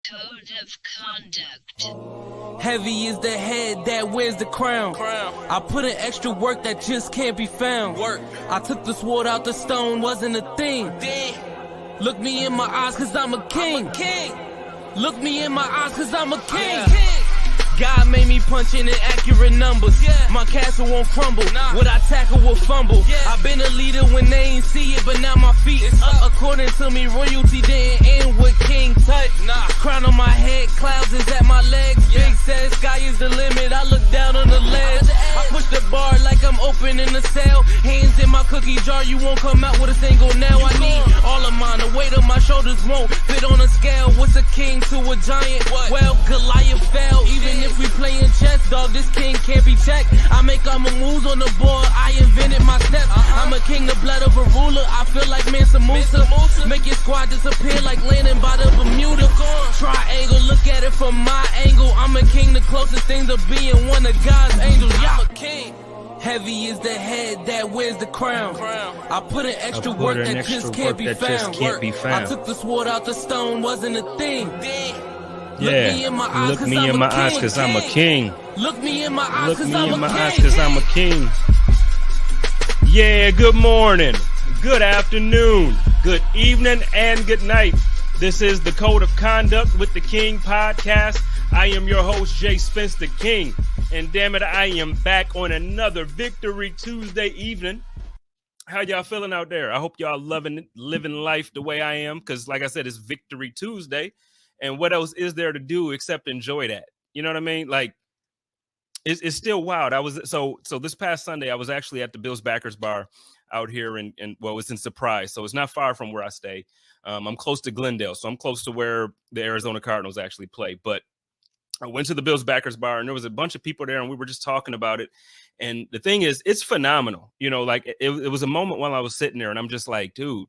Code of conduct. Heavy is the head that wears the crown. I put in extra work that just can't be found. I took the sword out the stone, wasn't a thing. Look me in my eyes cause I'm a king. Look me in my eyes cause I'm a king. God made me punch in accurate numbers. My castle won't crumble. What I tackle will fumble. I've been a leader when they ain't see it, but now my feet is up. According to me, royalty didn't end with King Tut. Crown on my head, clouds is at my legs. Big says sky is the limit. I look down on the ledge. I push the bar like I'm opening a cell. Hands in my cookie jar, you won't come out with a single nail. I need all of mine. The weight of my shoulders won't fit on a scale. What's a king to a giant? Well, Goliath fell. Even if we playin' chess, dog, this king can't be checked. I make all my moves on the board, I invented my steps. I'm a king, the blood of a ruler, I feel like Mansa Musa. Make your squad disappear like landing by the Bermuda. Triangle, look at it from my angle. I'm a king, the closest thing to being one of God's angels. I'm a king. Heavy is the head that wears the crown. I put in extra work that just can't be found. I took the sword out the stone, wasn't a thing. Look me in my eyes cause I'm a king. Look me in my eyes cause I'm a king. Yeah, good morning, good afternoon, good evening, and good night. This is the Code of Conduct with the King podcast. I am your host, JSpenceTheKing. And damn it, I am back on another Victory Tuesday evening. How y'all feeling out there? I hope y'all living life the way I am. Because like I said, it's Victory Tuesday. And what else is there to do except enjoy that? You know what I mean? Like, it's still wild. So this past Sunday, I was actually at the Bills Backers Bar out here in it's in Surprise. So it's not far from where I stay. I'm close to Glendale. So I'm close to where the Arizona Cardinals actually play. But I went to the Bills Backers Bar and there was a bunch of people there and we were just talking about it. And the thing is, it's phenomenal. You know, like it was a moment while I was sitting there and I'm just like, dude,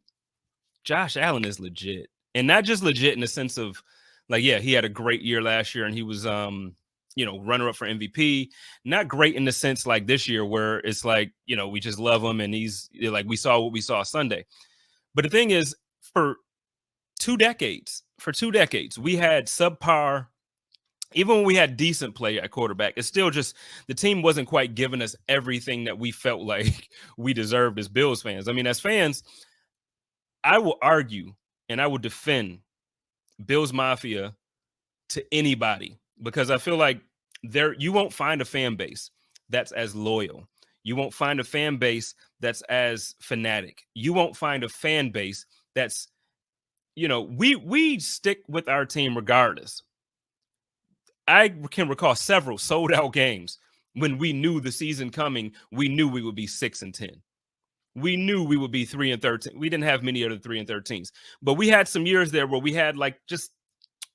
Josh Allen is legit. And not just legit in the sense of, like, yeah, he had a great year last year and he was, runner up for MVP. Not great in the sense like this year where it's like, we just love him and he's like, we saw what we saw Sunday. But the thing is, for 2 decades, we had subpar, even when we had decent play at quarterback, it's still just the team wasn't quite giving us everything that we felt like we deserved as Bills fans. I mean, as fans, I will argue and I will defend Bills Mafia to anybody because I feel like you won't find a fan base that's as loyal. You won't find a fan base that's as fanatic. You won't find a fan base that's, we stick with our team regardless. I can recall several sold out games when we knew the season coming. We knew we would be 6-10. We knew we would be 3-13. We didn't have many other 3-13s, but we had some years there where we had like just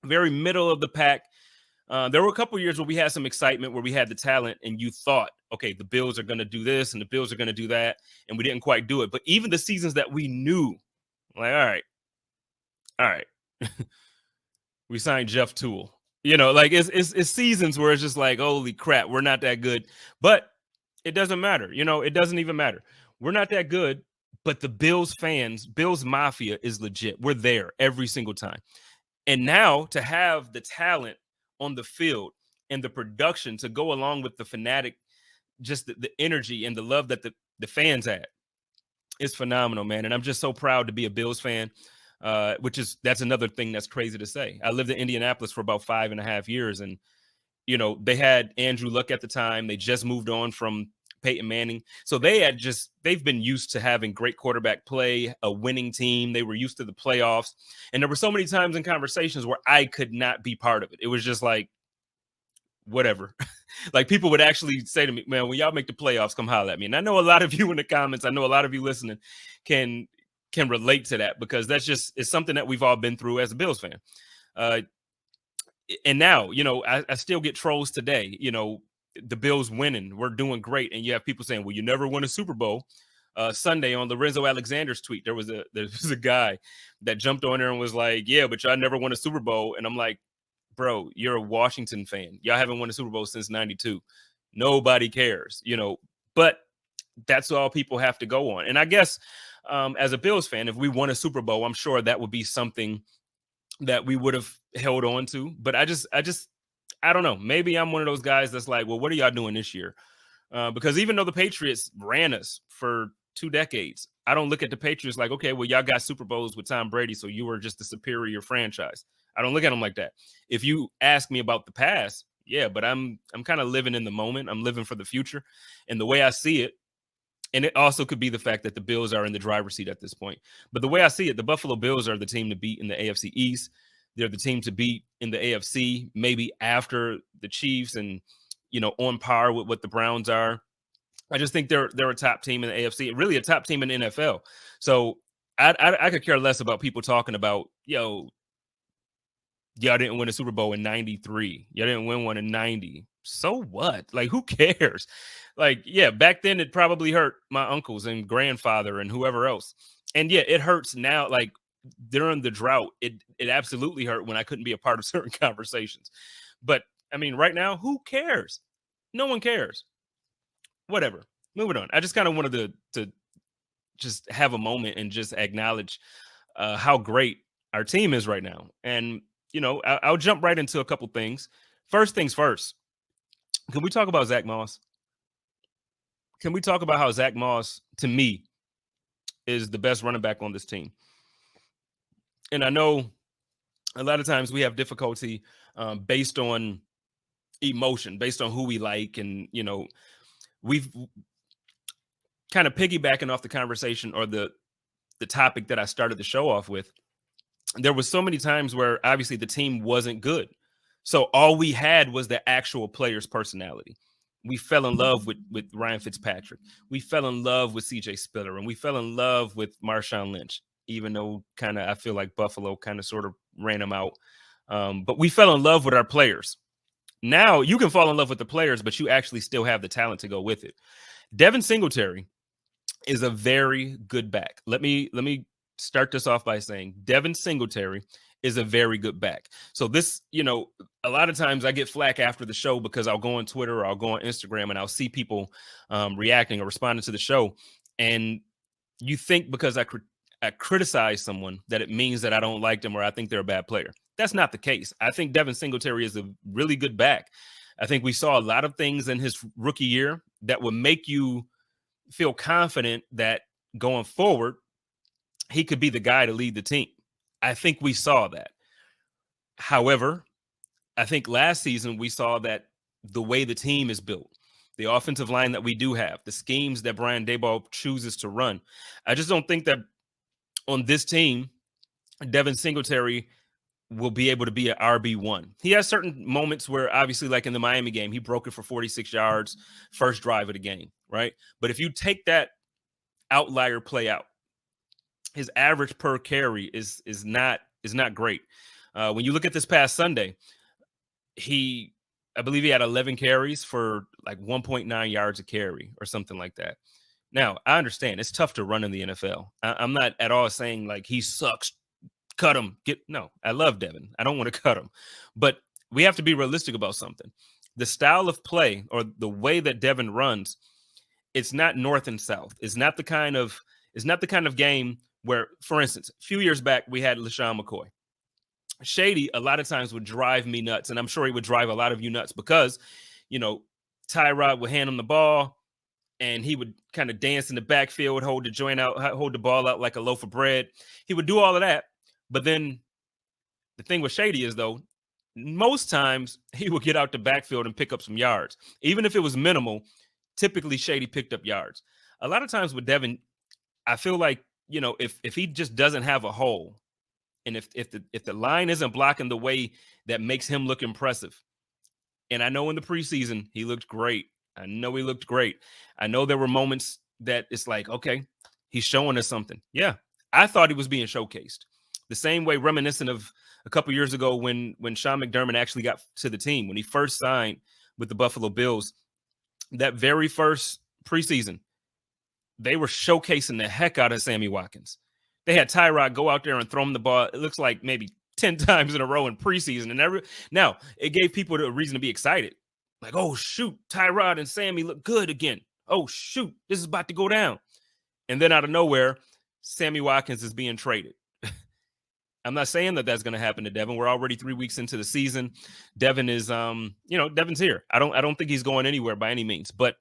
very middle of the pack. There were a couple of years where we had some excitement, where we had the talent and you thought, okay, the Bills are going to do this and the Bills are going to do that. And we didn't quite do it. But even the seasons that we knew, like, all right, we signed Jeff Toole, like it's seasons where it's just like, holy crap, we're not that good, but it doesn't matter. It doesn't even matter. We're not that good, but the Bills fans, Bills Mafia is legit. We're there every single time. And now to have the talent on the field and the production to go along with the fanatic, just the energy and the love that the fans had is phenomenal, man. And I'm just so proud to be a Bills fan, that's another thing that's crazy to say. I lived in Indianapolis for about 5.5 years. And, they had Andrew Luck at the time. They just moved on from Peyton Manning. So they've been used to having great quarterback play, a winning team. They were used to the playoffs. And there were so many times in conversations where I could not be part of it. It was just like, whatever. Like people would actually say to me, man, when y'all make the playoffs, come holler at me. And I know a lot of you in the comments, I know a lot of you listening can relate to that because it's something that we've all been through as a Bills fan. And now, I still get trolls today, the Bills winning, we're doing great. And you have people saying, well, you never won a Super Bowl. Sunday on Lorenzo Alexander's tweet, there was a guy that jumped on there and was like, yeah, but y'all never won a Super Bowl. And I'm like, bro, you're a Washington fan. Y'all haven't won a Super Bowl since 92. Nobody cares, but that's all people have to go on. And I guess as a Bills fan, if we won a Super Bowl, I'm sure that would be something that we would have held on to. But I don't know. Maybe I'm one of those guys that's like, well, what are y'all doing this year? Because even though the Patriots ran us for 2 decades, I don't look at the Patriots like, okay, well, y'all got Super Bowls with Tom Brady, so you were just the superior franchise. I don't look at them like that. If you ask me about the past, yeah, but I'm kind of living in the moment. I'm living for the future. And the way I see it, and it also could be the fact that the Bills are in the driver's seat at this point. But the way I see it, the Buffalo Bills are the team to beat in the AFC East. They're the team to beat in the AFC, maybe after the Chiefs and, on par with what the Browns are. I just think they're a top team in the AFC, really a top team in the NFL. So I could care less about people talking about, y'all didn't win a Super Bowl in 93. Y'all didn't win one in 90. So what? Like, who cares? Like, yeah, back then it probably hurt my uncles and grandfather and whoever else. And yeah, it hurts now. Like during the drought, it absolutely hurt when I couldn't be a part of certain conversations. But I mean, right now, who cares? No one cares. Whatever. Moving on. I just kind of wanted to just have a moment and just acknowledge how great our team is right now. And, I'll jump right into a couple things. First things first. Can we talk about Zach Moss? Can we talk about how Zach Moss, to me, is the best running back on this team? And I know a lot of times we have difficulty based on emotion, based on who we like. And, we've kind of piggybacking off the conversation or the topic that I started the show off with. There was so many times where obviously the team wasn't good. So all we had was the actual player's personality. We fell in love with Ryan Fitzpatrick. We fell in love with CJ Spiller, and we fell in love with Marshawn Lynch, even though kind of I feel like Buffalo kind of sort of ran him out. But we fell in love with our players. Now you can fall in love with the players, but you actually still have the talent to go with it. Devin Singletary is a very good back. Let me start this off by saying Devin Singletary is a very good back. So this, a lot of times I get flack after the show because I'll go on Twitter or I'll go on Instagram and I'll see people reacting or responding to the show. And you think because I criticize someone that it means that I don't like them or I think they're a bad player. That's not the case. I think Devin Singletary is a really good back. I think we saw a lot of things in his rookie year that would make you feel confident that going forward, he could be the guy to lead the team. I think we saw that. However, I think last season we saw that the way the team is built, the offensive line that we do have, the schemes that Brian Daboll chooses to run, I just don't think that on this team, Devin Singletary will be able to be an RB1. He has certain moments where obviously like in the Miami game, he broke it for 46 yards, first drive of the game, right? But if you take that outlier play out, his average per carry is not great. When you look at this past Sunday, I believe he had 11 carries for like 1.9 yards a carry or something like that. Now, I understand it's tough to run in the NFL. I'm not at all saying like he sucks, cut him. No, I love Devin. I don't want to cut him. But we have to be realistic about something. The style of play or the way that Devin runs, it's not north and south. It's not the kind of game where, for instance, a few years back, we had LaShawn McCoy. Shady, a lot of times, would drive me nuts, and I'm sure he would drive a lot of you nuts because, Tyrod would hand him the ball, and he would kind of dance in the backfield, hold the ball out like a loaf of bread. He would do all of that, but then the thing with Shady is, though, most times he would get out the backfield and pick up some yards. Even if it was minimal, typically Shady picked up yards. A lot of times with Devin, I feel like, if he just doesn't have a hole, and if the line isn't blocking the way that makes him look impressive, and I know in the preseason he looked great. I know he looked great. I know there were moments that it's like, okay, he's showing us something. Yeah, I thought he was being showcased. The same way reminiscent of a couple years ago when Sean McDermott actually got to the team, when he first signed with the Buffalo Bills, that very first preseason, they were showcasing the heck out of Sammy Watkins. They had Tyrod go out there and throw him the ball. It looks like maybe 10 times in a row in preseason. And now it gave people a reason to be excited. Like, oh, shoot, Tyrod and Sammy look good again. Oh, shoot, this is about to go down. And then out of nowhere, Sammy Watkins is being traded. I'm not saying that that's going to happen to Devin. We're already 3 weeks into the season. Devin is, Devin's here. I don't think he's going anywhere by any means. But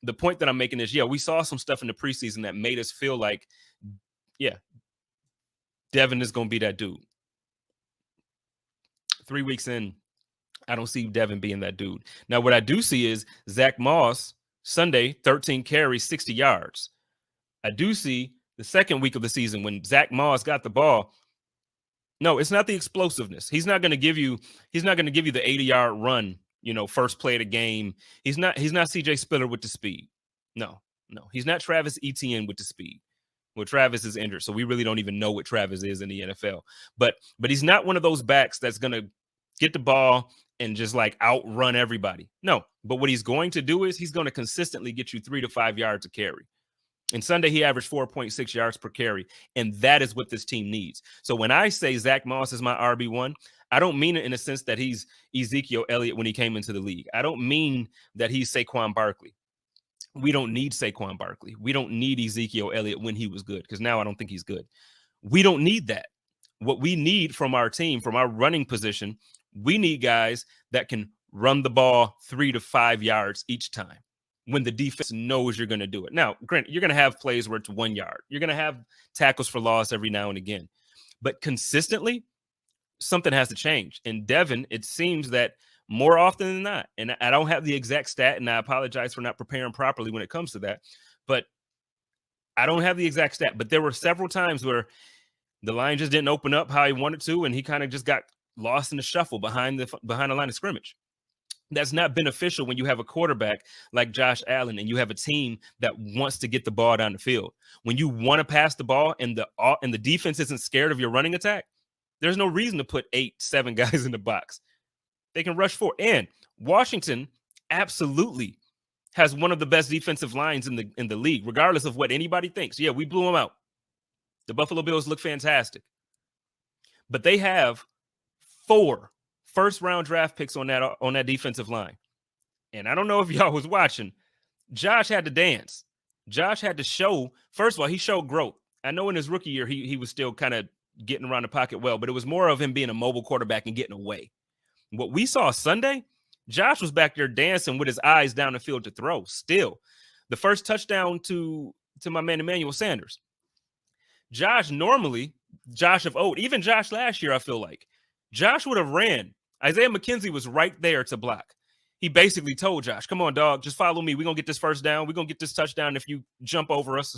the point that I'm making is, we saw some stuff in the preseason that made us feel like, Devin is going to be that dude. 3 weeks in, I don't see Devin being that dude. Now, what I do see is Zach Moss, Sunday, 13 carries, 60 yards. I do see the second week of the season when Zach Moss got the ball. No, it's not the explosiveness. He's not going to give you the 80-yard run, first play of the game. He's not CJ Spiller with the speed. No. He's not Travis Etienne with the speed. Well, Travis is injured, so we really don't even know what Travis is in the NFL. But he's not one of those backs that's going to get the ball and just like outrun everybody. No, but what he's going to do is he's going to consistently get you 3 to 5 yards a carry. And Sunday, he averaged 4.6 yards per carry, and that is what this team needs. So when I say Zach Moss is my RB1, I don't mean it in a sense that he's Ezekiel Elliott when he came into the league. I don't mean that he's Saquon Barkley. We don't need Saquon Barkley. We don't need Ezekiel Elliott when he was good, because now I don't think he's good. We don't need that. What we need from our team, from our running position, we need guys that can run the ball 3 to 5 yards each time when the defense knows you're going to do it. Now, granted, you're going to have plays where it's 1 yard. You're going to have tackles for loss every now and again. But consistently, something has to change. And Devin, it seems that more often than not, and I don't have the exact stat, and I apologize for not preparing properly when it comes to that, but I don't have the exact stat. But there were several times where the line just didn't open up how he wanted to, and he kind of just got lost in the shuffle behind the line of scrimmage. That's not beneficial when you have a quarterback like Josh Allen and you have a team that wants to get the ball down the field. When you want to pass the ball and the defense isn't scared of your running attack, there's no reason to put 8-7 guys in the box. They can rush 4. And Washington absolutely has one of the best defensive lines in the league, regardless of what anybody thinks. Yeah, we blew them out. The Buffalo Bills look fantastic. But they have 4 first-round draft picks on that defensive line. And I don't know if y'all was watching. Josh had to dance. Josh had to show, first of all, he showed growth. I know in his rookie year, he was still kind of getting around the pocket well, but it was more of him being a mobile quarterback and getting away. What we saw Sunday, Josh was back there dancing with his eyes down the field to throw. Still, the first touchdown to my man Emmanuel Sanders. Josh of old, even Josh last year, I feel like, Josh would have ran. Isaiah McKenzie was right there to block. He basically told Josh, come on, dog, just follow me. We're going to get this first down. We're going to get this touchdown if you jump over us.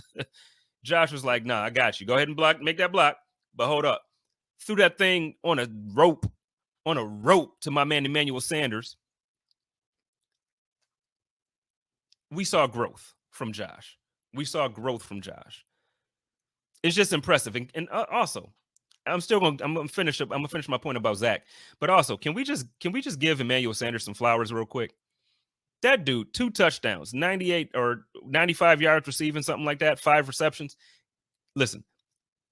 Josh was like, nah, I got you. Go ahead and block, make that block. But hold up. Threw that thing on a rope to my man Emmanuel Sanders. We saw growth from Josh. It's just impressive. And also, I'm gonna finish my point about Zach. But also, can we just give Emmanuel Sanders some flowers real quick? That dude, 2 touchdowns, 98 or 95 yards receiving, something like that, 5 receptions. Listen,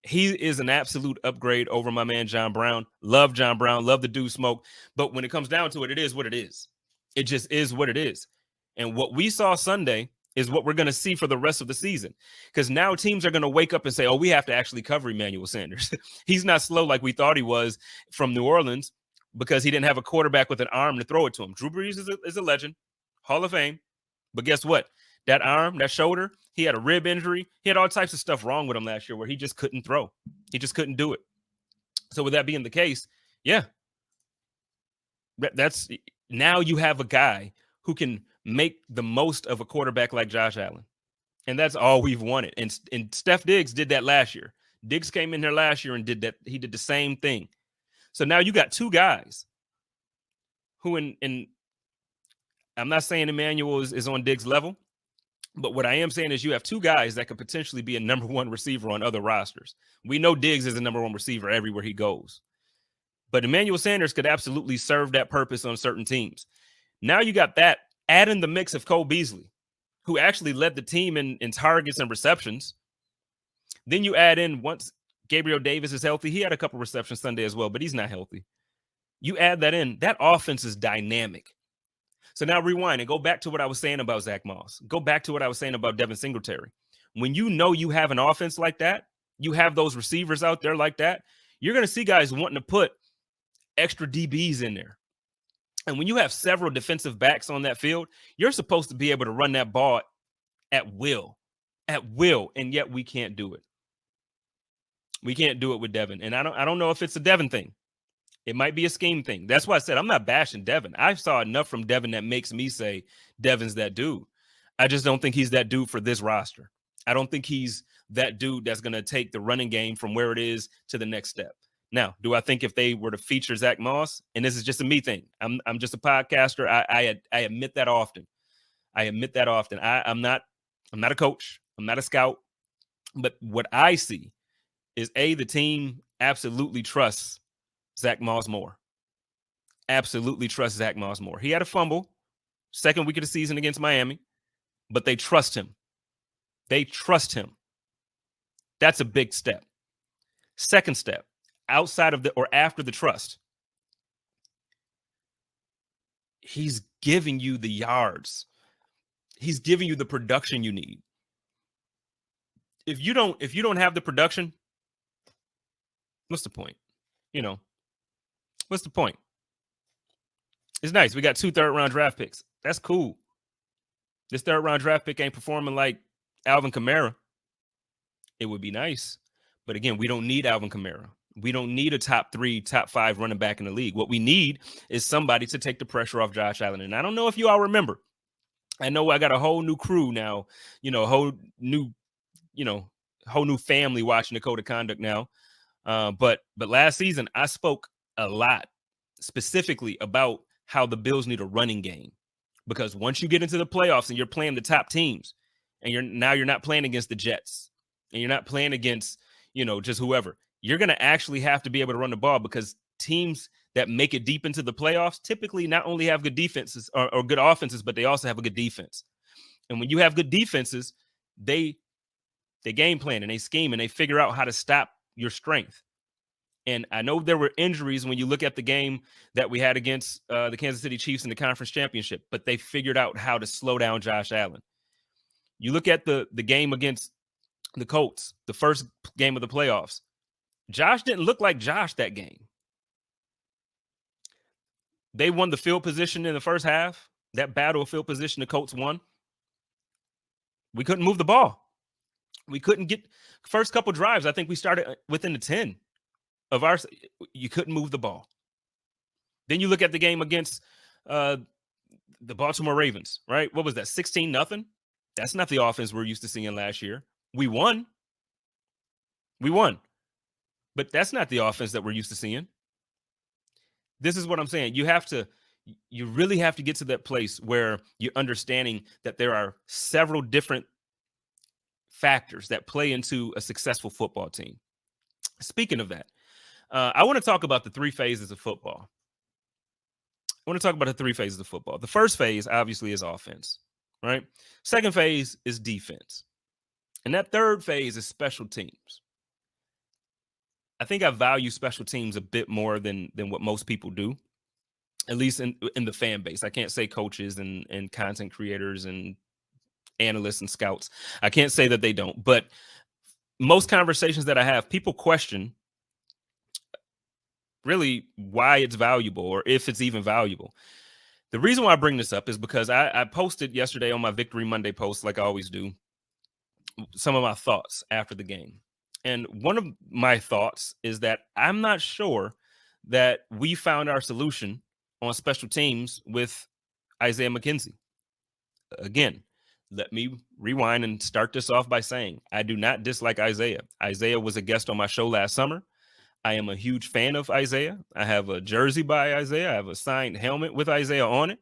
he is an absolute upgrade over my man John Brown. Love John Brown, love the dude smoke. But when it comes down to it, it is what it is. It just is what it is. And what we saw Sunday is what we're going to see for the rest of the season. Because now teams are going to wake up and say, oh, we have to actually cover Emmanuel Sanders. He's not slow like we thought he was from New Orleans because he didn't have a quarterback with an arm to throw it to him. Drew Brees is a legend, Hall of Fame. But guess what? That arm, that shoulder, he had a rib injury. He had all types of stuff wrong with him last year where he just couldn't throw. He just couldn't do it. So with that being the case, yeah, that's now you have a guy who can make the most of a quarterback like Josh Allen. And that's all we've wanted. And Steph Diggs did that last year. Diggs came in here last year and did that. He did the same thing. So now you got 2 guys who in I'm not saying Emmanuel is on Diggs' level, but what I am saying is you have 2 guys that could potentially be a number 1 receiver on other rosters. We know Diggs is a number 1 receiver everywhere he goes. But Emmanuel Sanders could absolutely serve that purpose on certain teams. Now you got that. Add in the mix of Cole Beasley, who actually led the team in targets and receptions. Then you add in, once Gabriel Davis is healthy, he had a couple receptions Sunday as well, but he's not healthy. You add that in, that offense is dynamic. So now rewind and go back to what I was saying about Zach Moss. Go back to what I was saying about Devin Singletary. When you know you have an offense like that, you have those receivers out there like that, you're going to see guys wanting to put extra DBs in there. And when you have several defensive backs on that field, you're supposed to be able to run that ball at will, and yet we can't do it. We can't do it with Devin. And I don't know if it's a Devin thing. It might be a scheme thing. That's why I said I'm not bashing Devin. I saw enough from Devin that makes me say Devin's that dude. I just don't think he's that dude for this roster. I don't think he's that dude that's going to take the running game from where it is to the next step. Now, do I think if they were to feature Zach Moss, and this is just a me thing, I'm just a podcaster. I admit that often. I'm not a coach. I'm not a scout. But what I see is the team absolutely trusts Zach Moss more. Absolutely trusts Zach Moss more. He had a fumble second week of the season against Miami, but they trust him. They trust him. That's a big step. Second step, outside of or after the trust, he's giving you the yards. He's giving you the production you need. If you don't have the production, what's the point? What's the point? It's nice. We got 2 third-round draft picks. That's cool. This third-round draft pick ain't performing like Alvin Kamara. It would be nice. But again, we don't need Alvin Kamara. We don't need a top 3, top 5 running back in the league. What we need is somebody to take the pressure off Josh Allen. And I don't know if you all remember. I know I got a whole new crew now, whole new family watching the Code of Conduct now. But last season, I spoke a lot specifically about how the Bills need a running game. Because once you get into the playoffs and you're playing the top teams, and you're not playing against the Jets, and you're not playing against, just whoever, you're going to actually have to be able to run the ball, because teams that make it deep into the playoffs typically not only have good defenses or good offenses, but they also have a good defense. And when you have good defenses, they game plan and they scheme and they figure out how to stop your strength. And I know there were injuries when you look at the game that we had against the Kansas City Chiefs in the conference championship, but they figured out how to slow down Josh Allen. You look at the game against the Colts, the first game of the playoffs. Josh didn't look like Josh that game. They won the field position in the first half. That battle of field position, the Colts won. We couldn't move the ball. We couldn't get first couple drives. I think we started within the 10 of ours. You couldn't move the ball. Then you look at the game against the Baltimore Ravens, right? What was that? 16-0. That's not the offense we're used to seeing last year. We won. But that's not the offense that we're used to seeing. This is what I'm saying. You really have to get to that place where you're understanding that there are several different factors that play into a successful football team. Speaking of that, I want to talk about the 3 phases of football. The first phase, obviously, is offense, right? Second phase is defense. And that third phase is special teams. I think I value special teams a bit more than what most people do, at least in the fan base. I can't say coaches and content creators and analysts and scouts. I can't say that they don't. But most conversations that I have, people question really why it's valuable or if it's even valuable. The reason why I bring this up is because I posted yesterday on my Victory Monday post, like I always do, some of my thoughts after the game. And one of my thoughts is that I'm not sure that we found our solution on special teams with Isaiah McKenzie. Again, let me rewind and start this off by saying I do not dislike Isaiah. Isaiah was a guest on my show last summer. I am a huge fan of Isaiah. I have a jersey by Isaiah. I have a signed helmet with Isaiah on it.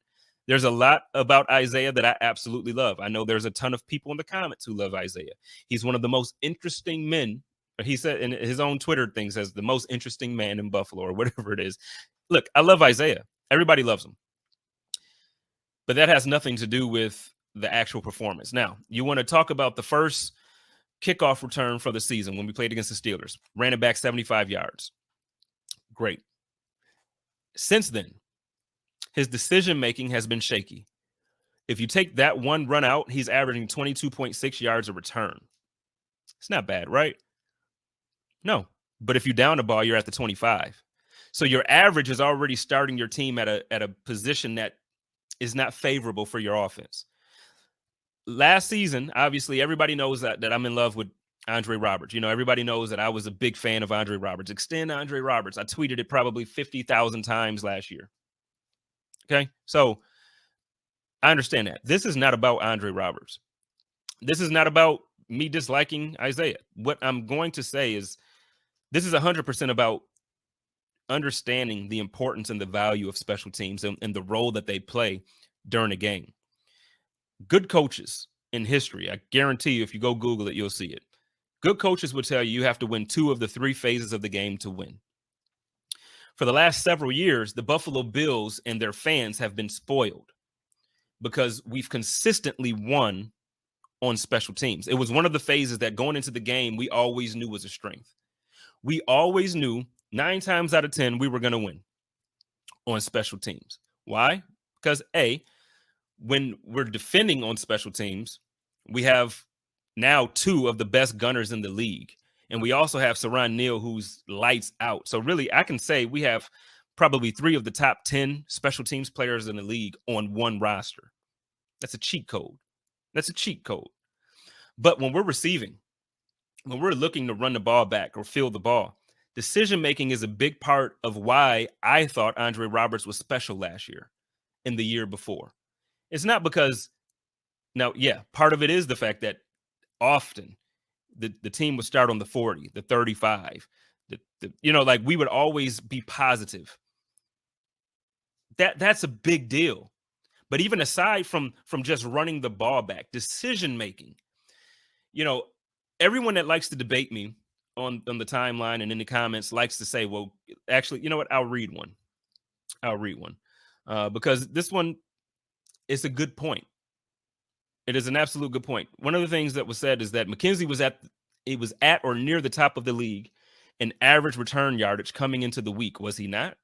There's a lot about Isaiah that I absolutely love. I know there's a ton of people in the comments who love Isaiah. He's one of the most interesting men. He said in his own Twitter thing, says the most interesting man in Buffalo or whatever it is. Look, I love Isaiah. Everybody loves him. But that has nothing to do with the actual performance. Now, you want to talk about the first kickoff return for the season when we played against the Steelers. Ran it back 75 yards. Great. Since then, his decision-making has been shaky. If you take that one run out, he's averaging 22.6 yards a return. It's not bad, right? No, But if you down the ball, you're at the 25. So your average is already starting your team at a position that is not favorable for your offense. Last season, obviously, everybody knows that I'm in love with Andre Roberts. Everybody knows that I was a big fan of Andre Roberts. Extend Andre Roberts. I tweeted it probably 50,000 times last year. Okay, so I understand that. This is not about Andre Roberts. This is not about me disliking Isaiah. What I'm going to say is this is 100% about understanding the importance and the value of special teams and the role that they play during a game. Good coaches in history, I guarantee you, if you go Google it, you'll see it. Good coaches would tell you have to win 2 of the 3 phases of the game to win. For the last several years, the Buffalo Bills and their fans have been spoiled because we've consistently won on special teams. It was one of the phases that going into the game, we always knew was a strength. We always knew 9 times out of 10, we were going to win on special teams. Why? Because when we're defending on special teams, we have now 2 of the best gunners in the league. And we also have Saran Neal, who's lights out. So really, I can say we have probably 3 of the top 10 special teams players in the league on one roster. That's a cheat code. That's a cheat code. But when we're receiving, when we're looking to run the ball back or field the ball, decision-making is a big part of why I thought Andre Roberts was special last year and the year before. It's not because, now, yeah, part of it is the fact that often the team would start on the 40, the 35, like we would always be positive. That's a big deal. But even aside from just running the ball back, decision-making, everyone that likes to debate me on the timeline and in the comments likes to say, well, actually, you know what? I'll read one because this one is a good point. It is an absolute good point. One of the things that was said is that McKenzie was at or near the top of the league in average return yardage coming into the week. Was he not?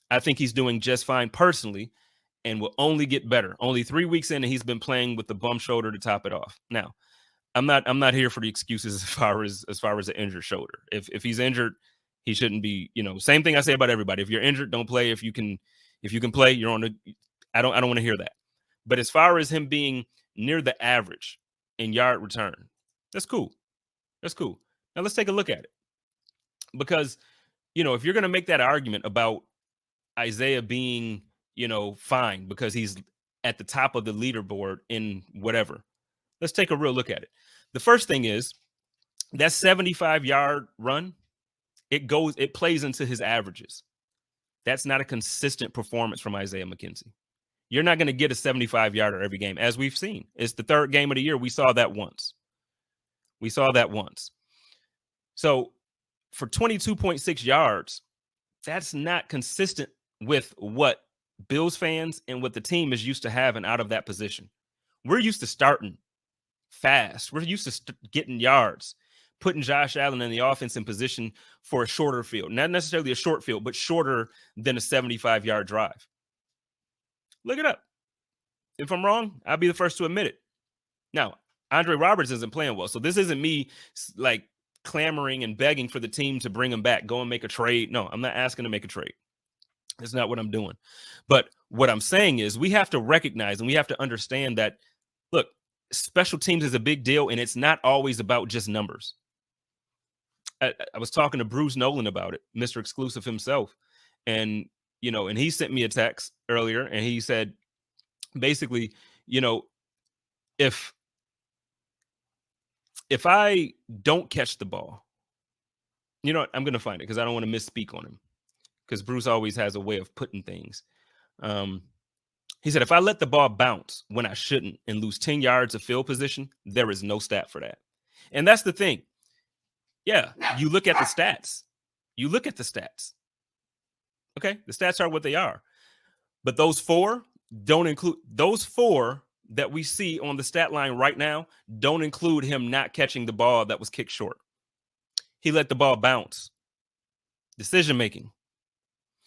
I think he's doing just fine personally and will only get better. Only 3 weeks in and he's been playing with the bum shoulder to top it off. Now, I'm not here for the excuses as far as an injured shoulder. If he's injured, he shouldn't be, same thing I say about everybody. If you're injured, don't play. If you can play, you're on the I don't want to hear that. But as far as him being near the average in yard return, that's cool. That's cool. Now let's take a look at it. Because, if you're going to make that argument about Isaiah being, fine because he's at the top of the leaderboard in whatever, let's take a real look at it. The first thing is that 75-yard run, it plays into his averages. That's not a consistent performance from Isaiah McKenzie. You're not going to get a 75-yarder every game, as we've seen. It's the 3rd game of the year. We saw that once. So for 22.6 yards, that's not consistent with what Bills fans and what the team is used to having out of that position. We're used to starting fast. We're used to getting yards, putting Josh Allen in the offense in position for a shorter field. Not necessarily a short field, but shorter than a 75-yard drive. Look it up. If I'm wrong, I'll be the first to admit it. Now, Andre Roberts isn't playing well, so this isn't me like clamoring and begging for the team to bring him back, go and make a trade. No, I'm not asking to make a trade. That's not what I'm doing. But what I'm saying is we have to recognize and we have to understand that, look, special teams is a big deal, and it's not always about just numbers. I was talking to Bruce Nolan about it, Mr. Exclusive himself, and and he sent me a text earlier, and he said, basically, if I don't catch the ball, I'm going to find it because I don't want to misspeak on him, because Bruce always has a way of putting things. He said, if I let the ball bounce when I shouldn't and lose 10 yards of field position, there is no stat for that. And that's the thing. Yeah, you look at the stats. Okay, the stats are what they are. But those 4 don't include those 4 that we see on the stat line right now don't include him not catching the ball that was kicked short. He let the ball bounce. Decision making.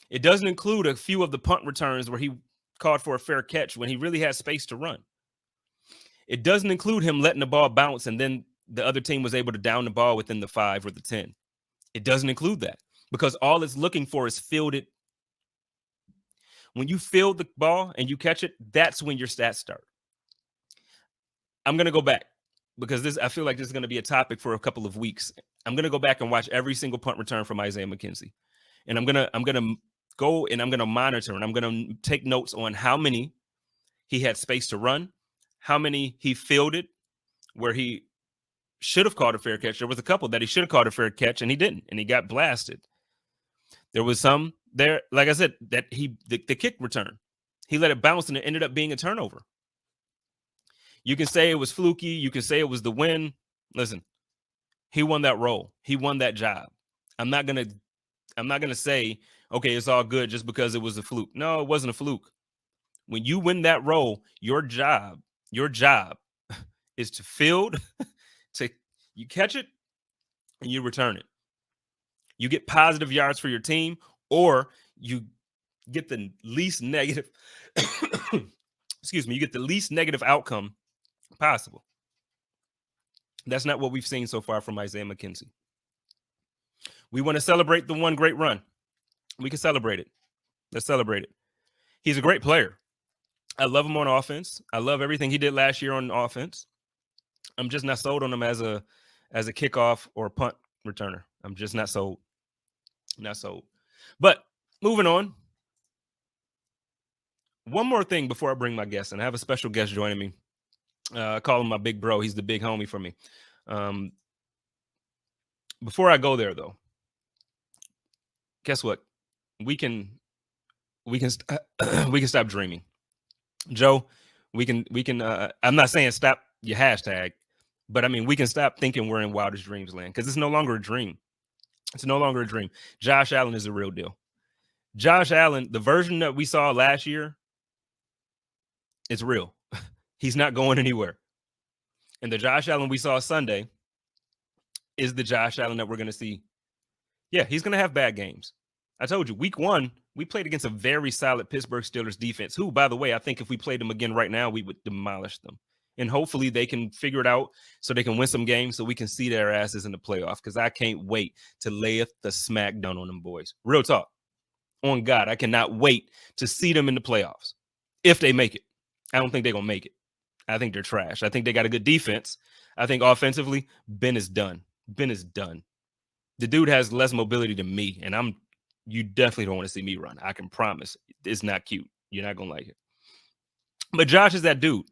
It doesn't include a few of the punt returns where he called for a fair catch when he really had space to run. It doesn't include him letting the ball bounce and then the other team was able to down the ball within the 5 or the 10. It doesn't include that because all it's looking for is fielded. When you field the ball and you catch it, that's when your stats start. I'm going to go back because I feel like this is going to be a topic for a couple of weeks. I'm going to go back and watch every single punt return from Isaiah McKenzie. And I'm going to go and I'm going to monitor and I'm going to take notes on how many he had space to run, how many he fielded where he should have called a fair catch. There was a couple that he should have called a fair catch and he didn't, and he got blasted. There was some there, like I said, that the kick return, he let it bounce and it ended up being a turnover. You can say it was fluky. You can say it was the win. Listen, he won that role. He won that job. I'm not gonna say, okay, it's all good just because it was a fluke. No, it wasn't a fluke. When you win that role, your job is to field, you catch it, and you return it. You get positive yards for your team, or you get the least negative. Excuse me. You get the least negative outcome possible. That's not what we've seen so far from Isaiah McKenzie. We want to celebrate the one great run. We can celebrate it. Let's celebrate it. He's a great player. I love him on offense. I love everything he did last year on offense. I'm just not sold on him as a kickoff or punt returner. I'm just not sold. Not sold. But moving on. One more thing before I bring my guest, and I have a special guest joining me. I call him my big bro. He's the big homie for me. Before I go there, though, guess what? We can stop dreaming. Joe, we can I'm not saying stop your hashtag, but I mean, we can stop thinking we're in wildest dreams land because it's no longer a dream. It's no longer a dream. Josh Allen is a real deal. Josh Allen, the version that we saw last year, it's real. He's not going anywhere. And the Josh Allen we saw Sunday is the Josh Allen that we're going to see. Yeah, he's going to have bad games. I told you, week 1, we played against a very solid Pittsburgh Steelers defense, who, by the way, I think if we played them again right now, we would demolish them. And hopefully they can figure it out so they can win some games so we can see their asses in the playoffs, because I can't wait to lay the smack down on them boys. Real talk. On God, I cannot wait to see them in the playoffs if they make it. I don't think they're going to make it. I think they're trash. I think they got a good defense. I think offensively, Ben is done. Ben is done. The dude has less mobility than me, and you definitely don't want to see me run. I can promise. It's not cute. You're not going to like it. But Josh is that dude.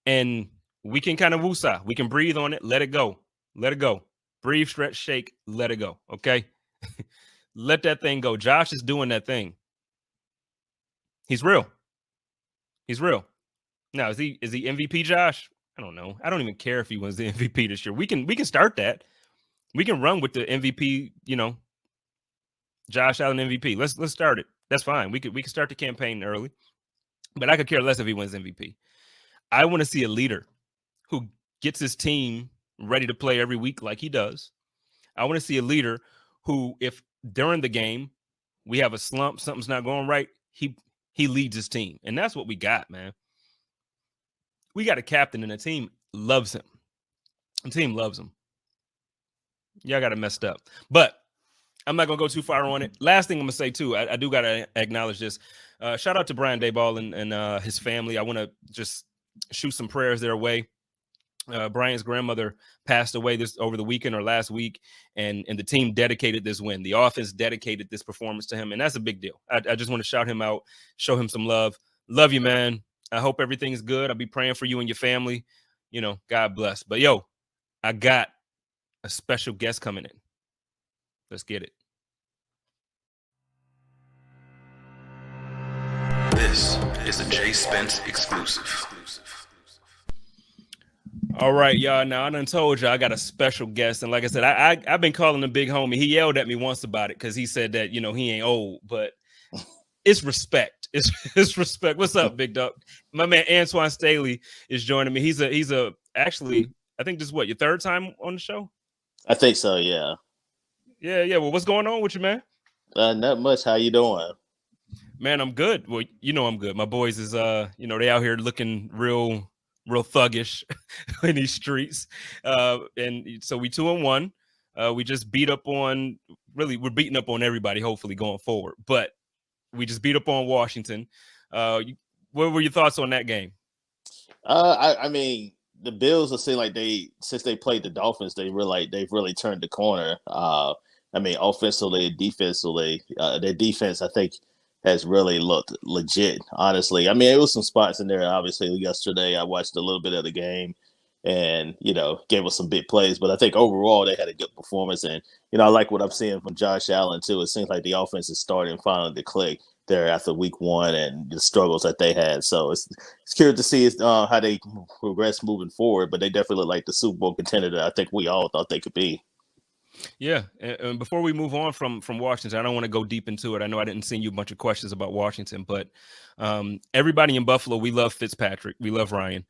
And we can kind of woosah. We can breathe on it. Let it go. Let it go. Breathe, stretch, shake. Let it go. Okay? Let that thing go. Josh is doing that thing. He's real. He's real. Now, is he MVP, Josh? I don't know. I don't even care if he wins the MVP this year. We can start that. We can run with the MVP, Josh Allen MVP. Let's start it. That's fine. We can start the campaign early. But I could care less if he wins MVP. I want to see a leader who gets his team ready to play every week like he does. I want to see a leader who, if during the game we have a slump, something's not going right, he leads his team. And that's what we got, man. We got a captain and the team loves him. The team loves him. Y'all got it messed up. But I'm not going to go too far on it. Last thing I'm going to say, too, I do got to acknowledge this. Shout out to Brian Dayball and his family. I want to just shoot some prayers their way. Brian's grandmother passed away over the weekend or last week, and the team dedicated this win. The offense dedicated this performance to him, and that's a big deal. I just want to shout him out, show him some love. Love you, man. I hope everything's good. I'll be praying for you and your family. God bless. But, yo, I got a special guest coming in. Let's get it. This is a JSpenceTheKing exclusive. All right, y'all. Now, I done told you I got a special guest. And like I said, I've been calling him big homie. He yelled at me once about it because he said that, he ain't old. But it's respect. It's respect. What's up, big dog? My man Antoine Staley is joining me. He's actually, I think this is your third time on the show? I think so, yeah. Yeah. Well, what's going on with you, man? Not much. How you doing? Man, I'm good. Well, I'm good. My boys is, they out here looking real thuggish in these streets. And so we 2-1. We just beat up on we're beating up on everybody, hopefully going forward. But we just beat up on Washington. What were your thoughts on that game? I mean, the Bills have seemed like since they played the Dolphins, they've really turned the corner. I mean, offensively, defensively, their defense, I think, has really looked legit, honestly. I mean, it was some spots in there, obviously. Yesterday, I watched a little bit of the game and, gave us some big plays. But I think overall, they had a good performance. And, I like what I'm seeing from Josh Allen, too. It seems like the offense is starting finally to click there after week one and the struggles that they had. So it's curious to see how they progress moving forward. But they definitely look like the Super Bowl contender that I think we all thought they could be. Yeah, and before we move on from Washington, I don't want to go deep into it. I know I didn't send you a bunch of questions about Washington, but everybody in Buffalo, we love Fitzpatrick. We love Ryan.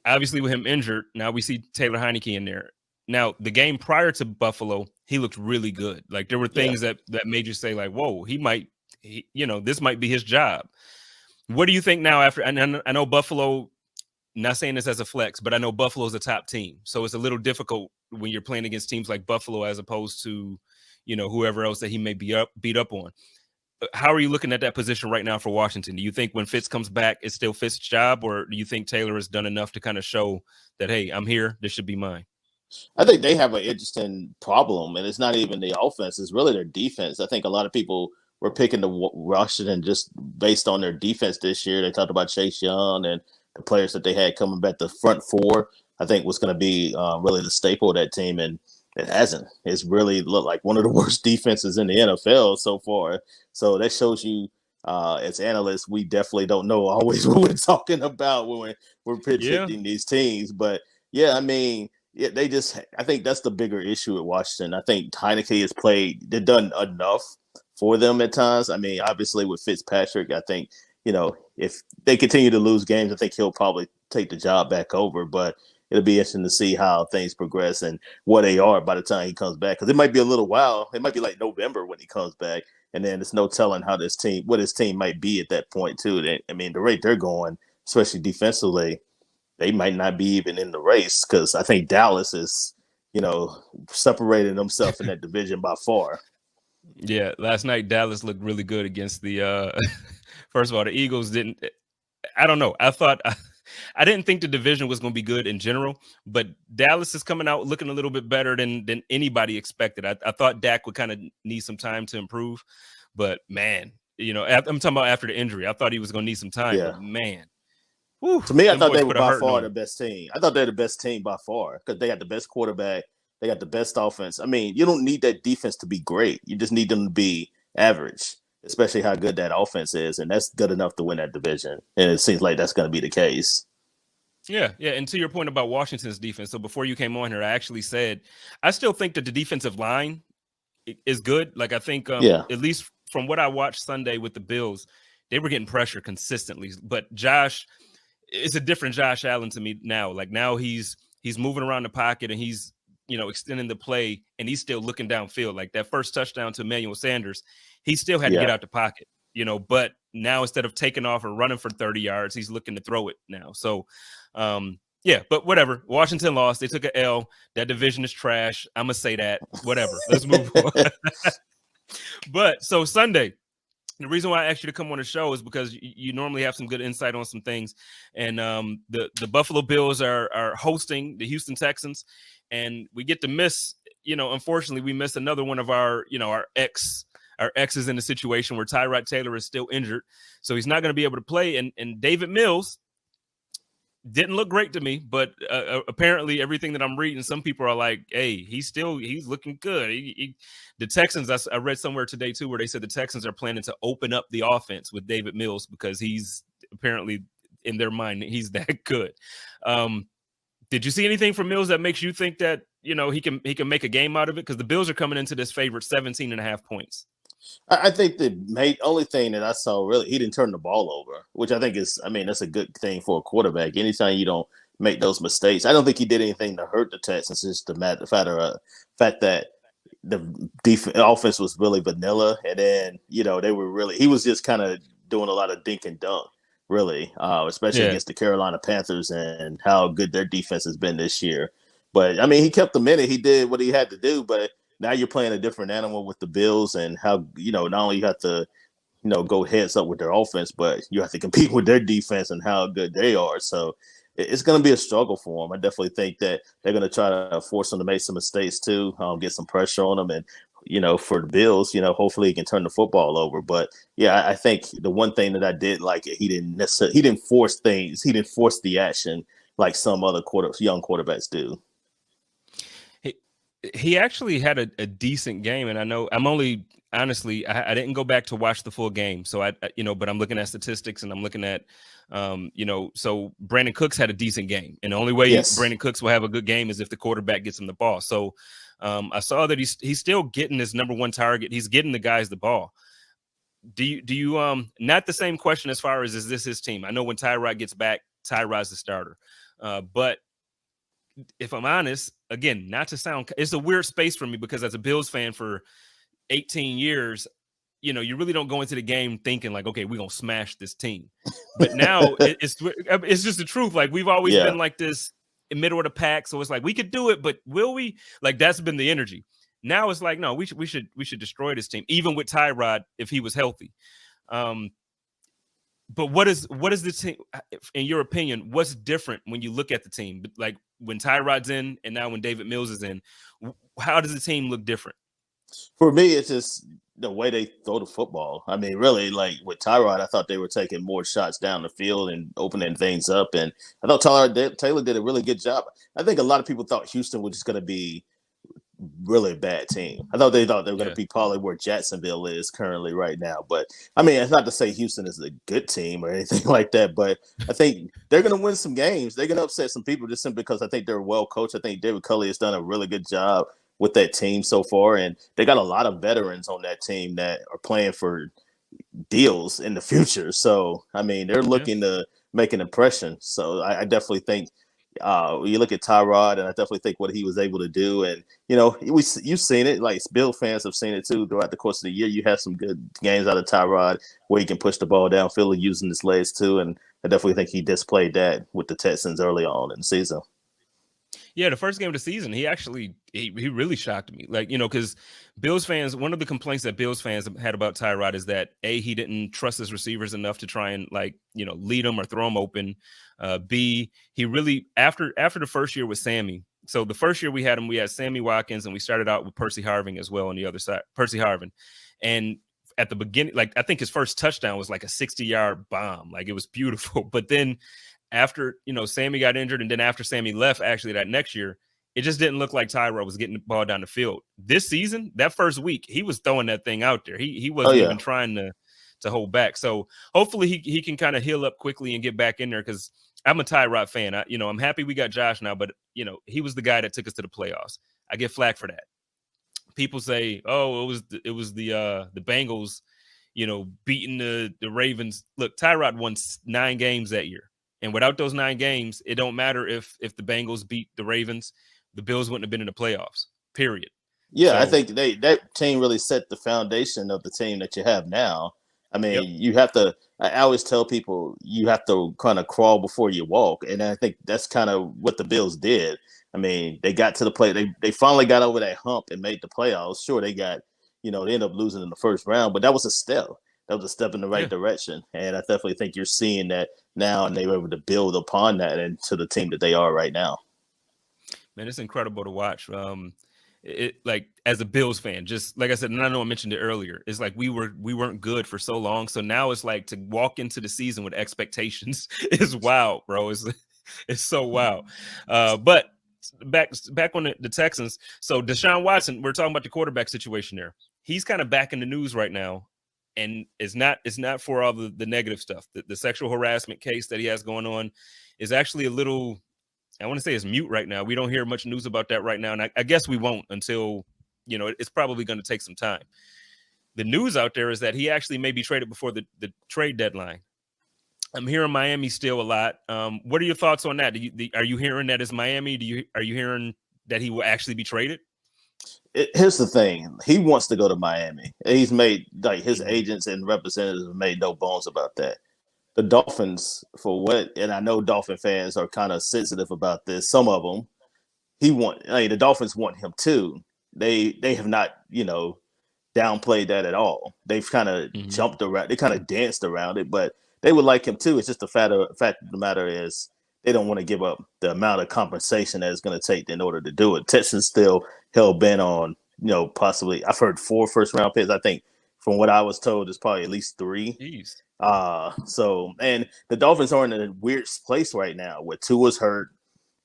Obviously, with him injured, now we see Taylor Heineke in there. Now, the game prior to Buffalo, he looked really good. Like, there were things that made you say, like, whoa, this might be his job. What do you think now after – and I know Buffalo – not saying this as a flex, but I know Buffalo's a top team. So it's a little difficult when you're playing against teams like Buffalo as opposed to, whoever else that he may beat up on. How are you looking at that position right now for Washington? Do you think when Fitz comes back, it's still Fitz's job, or do you think Taylor has done enough to kind of show that, hey, I'm here, this should be mine? I think they have an interesting problem, and it's not even the offense, it's really their defense. I think a lot of people were picking the Washington just based on their defense this year. They talked about Chase Young and the players that they had coming back. The front four, I think, was going to be really the staple of that team, and it hasn't. It's really looked like one of the worst defenses in the NFL so far. So that shows you, as analysts, we definitely don't know always what we're talking about when we're predicting these teams. But, I mean, I think that's the bigger issue at Washington. I think Heineke has they've done enough for them at times. I mean, obviously with Fitzpatrick, I think, if they continue to lose games, I think he'll probably take the job back over. But it'll be interesting to see how things progress and what they are by the time he comes back. Because it might be a little while. It might be like November when he comes back. And then there's no telling what his team might be at that point, too. The rate they're going, especially defensively, they might not be even in the race because I think Dallas is, separating themselves in that division by far. Yeah, last night Dallas looked really good against the first of all, the Eagles didn't – I don't know. I didn't think the division was going to be good in general, but Dallas is coming out looking a little bit better than anybody expected. I thought Dak would kind of need some time to improve, but, man, I'm talking about after the injury. I thought he was going to need some time, but, man. Whew, to me, I thought they were by far the best team. I thought they're the best team by far because they got the best quarterback. They got the best offense. I mean, you don't need that defense to be great. You just need them to be average, especially how good that offense is. And that's good enough to win that division. And it seems like that's going to be the case. Yeah. And to your point about Washington's defense, so before you came on here, I actually said I still think that the defensive line is good. Like, I think at least from what I watched Sunday with the Bills, they were getting pressure consistently. But Josh – it's a different Josh Allen to me now. Like, now he's moving around the pocket and he's, extending the play and he's still looking downfield. Like that first touchdown to Emmanuel Sanders, he still had to get out the pocket, but now instead of taking off and running for 30 yards, he's looking to throw it now. So, but whatever. Washington lost. They took an L. That division is trash. I'm going to say that. Whatever. Let's move on. But so Sunday, the reason why I asked you to come on the show is because you normally have some good insight on some things. And the Buffalo Bills are hosting the Houston Texans. And we get to miss, unfortunately, we missed another one of our exes in the situation where Tyrod Taylor is still injured. So he's not going to be able to play. And David Mills didn't look great to me, but apparently everything that I'm reading, some people are like, hey, he's looking good. The Texans, I read somewhere today too, where they said the Texans are planning to open up the offense with David Mills because he's apparently in their mind, he's that good. Did you see anything from Mills that makes you think that, he can make a game out of it? Because the Bills are coming into this favorite 17.5 points. I think the only thing that I saw, really, he didn't turn the ball over, which I think that's a good thing for a quarterback. Anytime you don't make those mistakes, I don't think he did anything to hurt the Texans. It's just the fact that the offense was really vanilla. And then, he was just kind of doing a lot of dink and dunk, really, especially against the Carolina Panthers and how good their defense has been this year. But I mean, he kept them in it. He did what he had to do. But now you're playing a different animal with the Bills, and how not only you have to go heads up with their offense, but you have to compete with their defense and how good they are. So it's going to be a struggle for them. I definitely think that they're going to try to force them to make some mistakes too, get some pressure on them, and for the Bills, hopefully he can turn the football over. But yeah, I think the one thing that I did like, he didn't force things, he didn't force the action like some other young quarterbacks do. He actually had a decent game, and I know honestly, I didn't go back to watch the full game. So but I'm looking at statistics, and I'm looking at, so Brandon Cooks had a decent game, and the only way Brandon Cooks will have a good game is if the quarterback gets him the ball. So I saw that he's still getting his number one target. He's getting the guys the ball. Do you not the same question as far as, is this his team? I know when Tyrod gets back, Tyrod's the starter. But if I'm honest, again, not to sound, it's a weird space for me, because as a Bills fan for 18 years, you really don't go into the game thinking like, okay, we're going to smash this team. But now it's just the truth. Like, we've always been like this in middle of the pack. So it's like, we could do it, but will we? Like, that's been the energy. Now it's like, no, we should destroy this team, even with Tyrod, if he was healthy. But what is the team, in your opinion, what's different when you look at the team? Like, when Tyrod's in and now when David Mills is in, how does the team look different? For me, it's just the way they throw the football. I mean, really, like with Tyrod, I thought they were taking more shots down the field and opening things up. And I thought Taylor did a really good job. I think a lot of people thought Houston was just going to be really a bad team. I thought they were going to be probably where Jacksonville is currently right now. But I mean, it's not to say Houston is a good team or anything like that, but I think they're going to win some games. They're going to upset some people just simply because I think they're well coached. I think David Culley has done a really good job with that team so far, and they got a lot of veterans on that team that are playing for deals in the future. So I mean, they're looking to make an impression. So I definitely think you look at Tyrod, and I definitely think what he was able to do, and you've seen it. Like, Bill fans have seen it too throughout the course of the year. You have some good games out of Tyrod where he can push the ball downfield and using his legs too, and I definitely think he displayed that with the Texans early on in the season. Yeah, the first game of the season, he really shocked me. Like, because Bills fans, one of the complaints that Bills fans had about Tyrod is that A, he didn't trust his receivers enough to try and lead them or throw them open. B, he really, after the first year with Sammy. So the first year we had Sammy Watkins, and we started out with Percy Harvin as well on the other side, Percy Harvin. And at the beginning, like, I think his first touchdown was like a 60-yard bomb. Like, it was beautiful. But then after, Sammy got injured, and then after Sammy left, actually that next year, it just didn't look like Tyrod was getting the ball down the field. This season, that first week, he was throwing that thing out there. He wasn't even trying to hold back. So hopefully he can kind of heal up quickly and get back in there, because I'm a Tyrod fan. I'm happy we got Josh now, but he was the guy that took us to the playoffs. I get flack for that. People say, oh, it was the Bengals, beating the Ravens. Look, Tyrod won 9 games that year. And without those 9 games, it don't matter if the Bengals beat the Ravens, the Bills wouldn't have been in the playoffs, period. Yeah, so I think that team really set the foundation of the team that you have now. I mean, you have to – I always tell people you have to kind of crawl before you walk, and I think that's kind of what the Bills did. I mean, they got to the play. They finally got over that hump and made the playoffs. Sure, they got – they ended up losing in the first round, but that was a step. That was a step in the right direction, and I definitely think you're seeing that now, and they were able to build upon that into the team that they are right now. Man, it's incredible to watch. Like, as a Bills fan, just like I said, and I know I mentioned it earlier, it's like we weren't good for so long, so now it's like to walk into the season with expectations is wild, bro. It's so wild. But back on the Texans. So Deshawn Watson, we're talking about the quarterback situation there. He's kind of back in the news right now. And it's not for all the negative stuff. The sexual harassment case that he has going on is actually a little, I want to say, it's mute right now. We don't hear much news about that right now. And I guess we won't until, it's probably going to take some time. The news out there is that he actually may be traded before the trade deadline. I'm hearing Miami still a lot. What are your thoughts on that? Are you hearing that it's Miami? Are you hearing that he will actually be traded? Here's the thing. He wants to go to Miami. He's made, like, his agents and representatives have made no bones about that. The Dolphins, and I know Dolphin fans are kind of sensitive about this, some of them, the Dolphins want him too. They have not, downplayed that at all. They've kind of jumped around. They kind of danced around it, but they would like him too. It's just the fact of the matter is they don't want to give up the amount of compensation that it's going to take in order to do it. Texans still hell bent on, possibly. I've heard 4 first-round picks. I think from what I was told, it's probably at least 3. Jeez. And the Dolphins are in a weird place right now where Tua's hurt.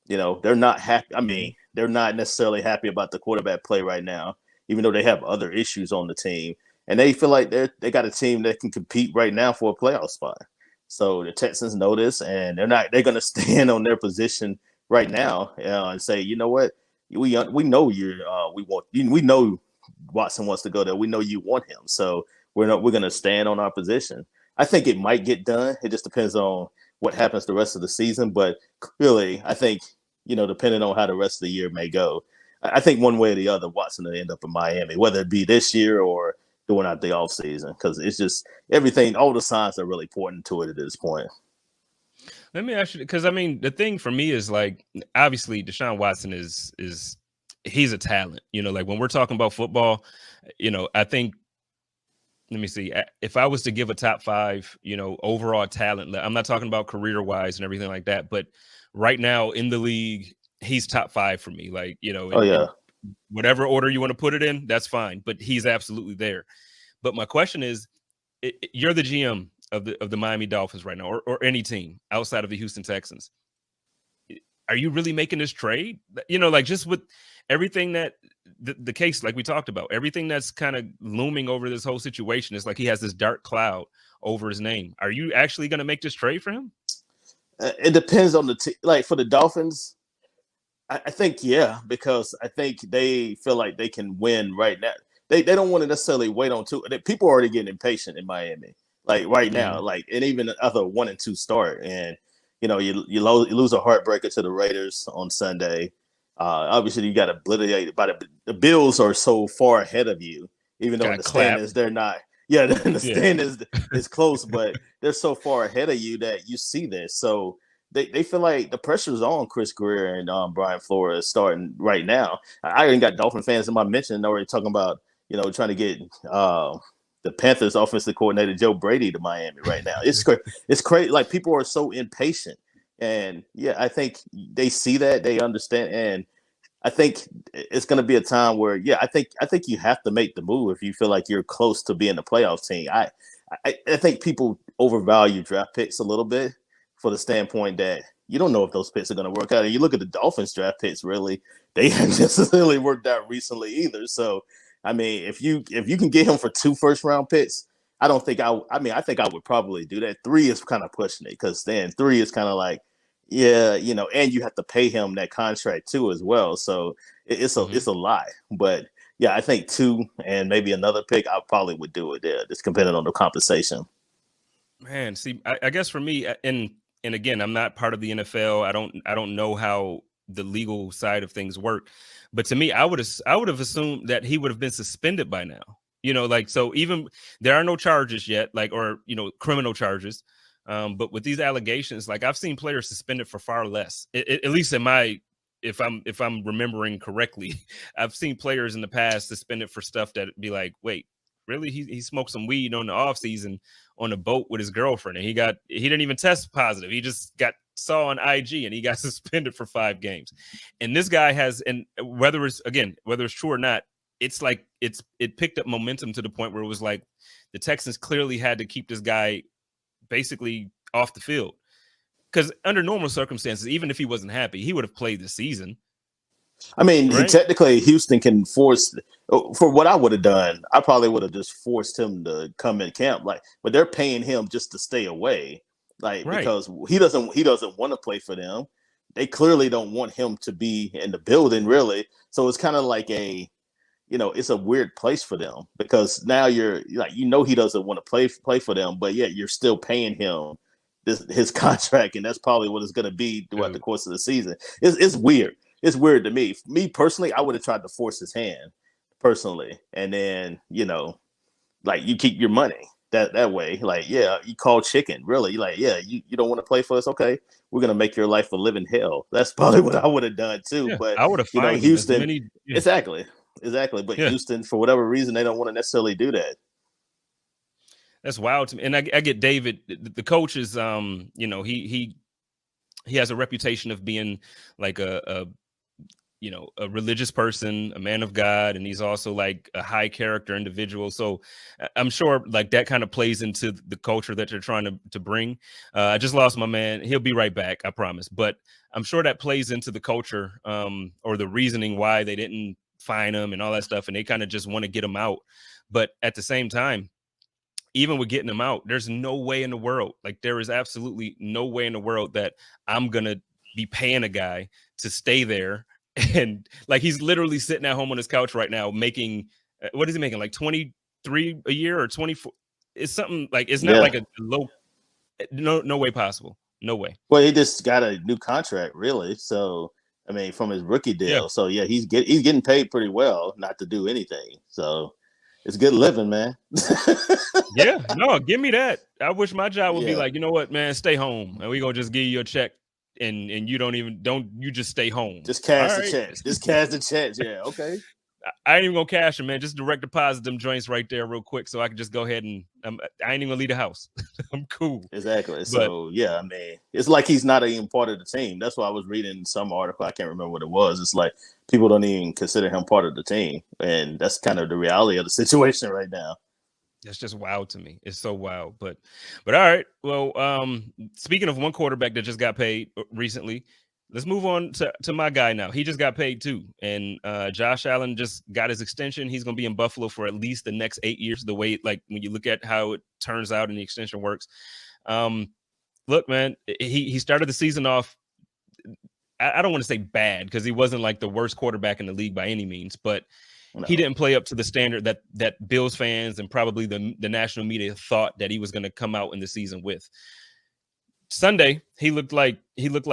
They're not happy. I mean, they're not necessarily happy about the quarterback play right now, even though they have other issues on the team. And they feel like they got a team that can compete right now for a playoff spot. So the Texans know this, and they're going to stand on their position right now and say, you know what, we know we know Watson wants to go there. We know you want him, so we're going to stand on our position. I think it might get done. It just depends on what happens the rest of the season. But clearly, I think depending on how the rest of the year may go, I think one way or the other, Watson will end up in Miami, whether it be this year or doing out the offseason, because it's just everything, all the signs are really pointing to it at this point. Let me ask you, because I mean, the thing for me is like, obviously Deshawn Watson is he's a talent, like when we're talking about football, I think, let me see, if I was to give a top 5, overall talent, I'm not talking about career wise and everything like that, but right now in the league, he's top 5 for me. Like, in whatever order you want to put it in, that's fine. But he's absolutely there. But my question is, you're the GM of the Miami Dolphins right now, or any team outside of the Houston Texans. Are you really making this trade? Like just with everything that the case, like we talked about, everything that's kind of looming over this whole situation, is like he has this dark cloud over his name. Are you actually going to make this trade for him? It depends on the team. Like for the Dolphins, I think, because I think they feel like they can win right now. They don't want to necessarily wait on 2. People are already getting impatient in Miami, like right now, and even the other 1 and 2 start. And, you lose a heartbreaker to the Raiders on Sunday. Obviously, you got obliterated by the Bills are so far ahead of you, even though in the standings they're not. Yeah, the standings is close, but they're so far ahead of you that you see this. So they feel like the pressure's on Chris Greer and Brian Flores starting right now. I even got Dolphin fans in my mention already talking about, trying to get the Panthers offensive coordinator Joe Brady to Miami right now. It's it's crazy. Like people are so impatient, and I think they see that, they understand, and I think it's going to be a time where I think you have to make the move if you feel like you're close to being a playoff team. I think people overvalue draft picks a little bit, for the standpoint that you don't know if those picks are going to work out. And you look at the Dolphins draft picks, really, they haven't necessarily worked out recently either. So, I mean, if you can get him for 2 first-round picks, I think I would probably do that. 3 is kind of pushing it, because then 3 is kind of like, and you have to pay him that contract too as well. So it's a lie. But I think 2 and maybe another pick, I probably would do it there, just depending on the compensation. Man, see, I guess for me, and again, I'm not part of the NFL. I don't know how the legal side of things work, but to me, I would have assumed that he would have been suspended by now. So even there are no charges yet, or criminal charges. But with these allegations, like I've seen players suspended for far less. At least in my, if I'm remembering correctly, I've seen players in the past suspended for stuff that be like, wait, really? He smoked some weed on the off season on a boat with his girlfriend, and he didn't even test positive. He just saw on IG, and he got suspended for 5 games. And this guy has, and whether it's true or not, it's like it picked up momentum to the point where it was like the Texans clearly had to keep this guy basically off the field, because under normal circumstances, even if he wasn't happy, he would have played the season. I mean, right? Technically, Houston can force. For what I would have done, I probably would have just forced him to come in camp. But they're paying him just to stay away, because he doesn't want to play for them. They clearly don't want him to be in the building, really. So it's kind of like it's a weird place for them, because now you're like, he doesn't want to play for them, but yet you're still paying him his contract, and that's probably what it's going to be throughout the course of the season. It's weird. It's weird to me. Me personally, I would have tried to force his hand personally, and then you keep your money. that way. Like, yeah, you call chicken, really. Like, yeah, you don't want to play for us. Okay, we're gonna make your life a living hell. That's probably what I would have done too. Yeah, But I would have fined him as Houston, many. Yeah, exactly. But yeah, Houston, for whatever reason, they don't want to necessarily do that. that's wild to me. And I get David. The coach is, he has a reputation of being like a religious person, a man of God, and he's also like a high character individual. So I'm sure like that kind of plays into the culture that they're trying to bring. I just lost my man. He'll be right back, I promise. But I'm sure that plays into the culture, or the reasoning why they didn't fine him and all that stuff. And they kind of just want to get him out. But at the same time, even with getting him out, there's no way in the world, like there is absolutely no way in the world that I'm going to be paying a guy to stay there. And like, he's literally sitting at home on his couch right now making, what is he making? Like 23 a year or 24. It's something like, it's not like a low, no way possible. No way. Well, he just got a new contract, really. So, I mean, from his rookie deal. Yeah. So, yeah, he's getting paid pretty well not to do anything. So, it's good living, man. Yeah, no, give me that. I wish my job would be like, you know what, man, stay home, and we gonna just give you a check, and you you just stay home. Just cash the checks. Just cash the checks. Yeah, okay. I ain't even gonna cash them, man. Just direct deposit them joints right there real quick, so I can just go ahead and I ain't even gonna leave the house. I'm cool. Exactly. So yeah, I mean, it's like he's not even part of the team. That's why I was reading some article. I can't remember what it was. It's like people don't even consider him part of the team, and that's kind of the reality of the situation right now. That's just wild to me. It's so wild. But all right. Well, speaking of one quarterback that just got paid recently, let's move on to my guy now. He just got paid too. And Josh Allen just got his extension. He's going to be in Buffalo for at least the next 8 years, the way, like, when you look at how it turns out and the extension works. Look, man, he started the season off, I don't want to say bad, because he wasn't like the worst quarterback in the league by any means, but he didn't play up to the standard that Bills fans and probably the national media thought that he was going to come out in the season with. Sunday, he looked like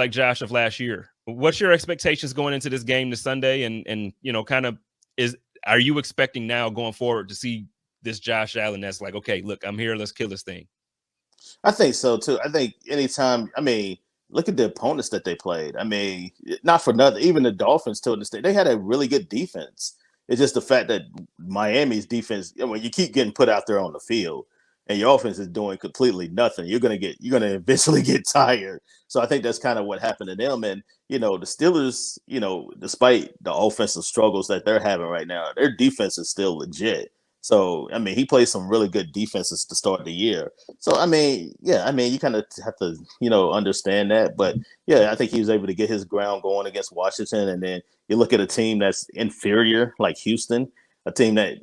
Josh of last year. What's your expectations going into this game this Sunday? And are you expecting now going forward to see this Josh Allen that's like, okay, look, I'm here, let's kill this thing? I think so too. I think anytime, I mean, look at the opponents that they played. I mean, not for nothing, even the Dolphins to an extent, they had a really good defense. It's just the fact that Miami's defense, when you keep getting put out there on the field and your offense is doing completely nothing, you're gonna eventually get tired. So I think that's kind of what happened to them. And the Steelers, despite the offensive struggles that they're having right now, their defense is still legit. So I mean, he played some really good defenses to start the year. So I mean, you kind of have to understand that. But yeah, I think he was able to get his ground going against Washington, and then you look at a team that's inferior like Houston, a team that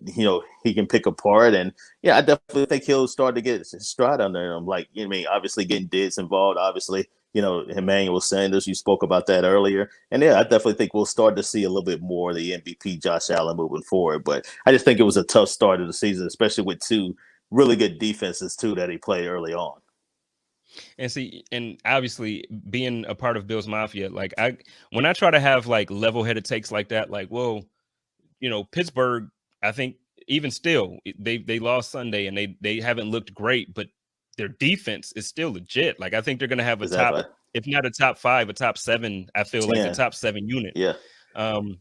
he can pick apart. And yeah, I definitely think he'll start to get his stride under him. Like, obviously getting Diggs involved, obviously, Emmanuel Sanders, you spoke about that earlier. And yeah, I definitely think we'll start to see a little bit more of the MVP Josh Allen moving forward. But I just think it was a tough start of the season, especially with two really good defenses too that he played early on. And obviously being a part of Bills Mafia, like when I try to have like level-headed takes like that, like, well, Pittsburgh, I think even still they lost Sunday and they haven't looked great, but their defense is still legit. Like, I think they're going to have a top, if not a top 5, a top 7. I feel like a top 7 unit. Yeah.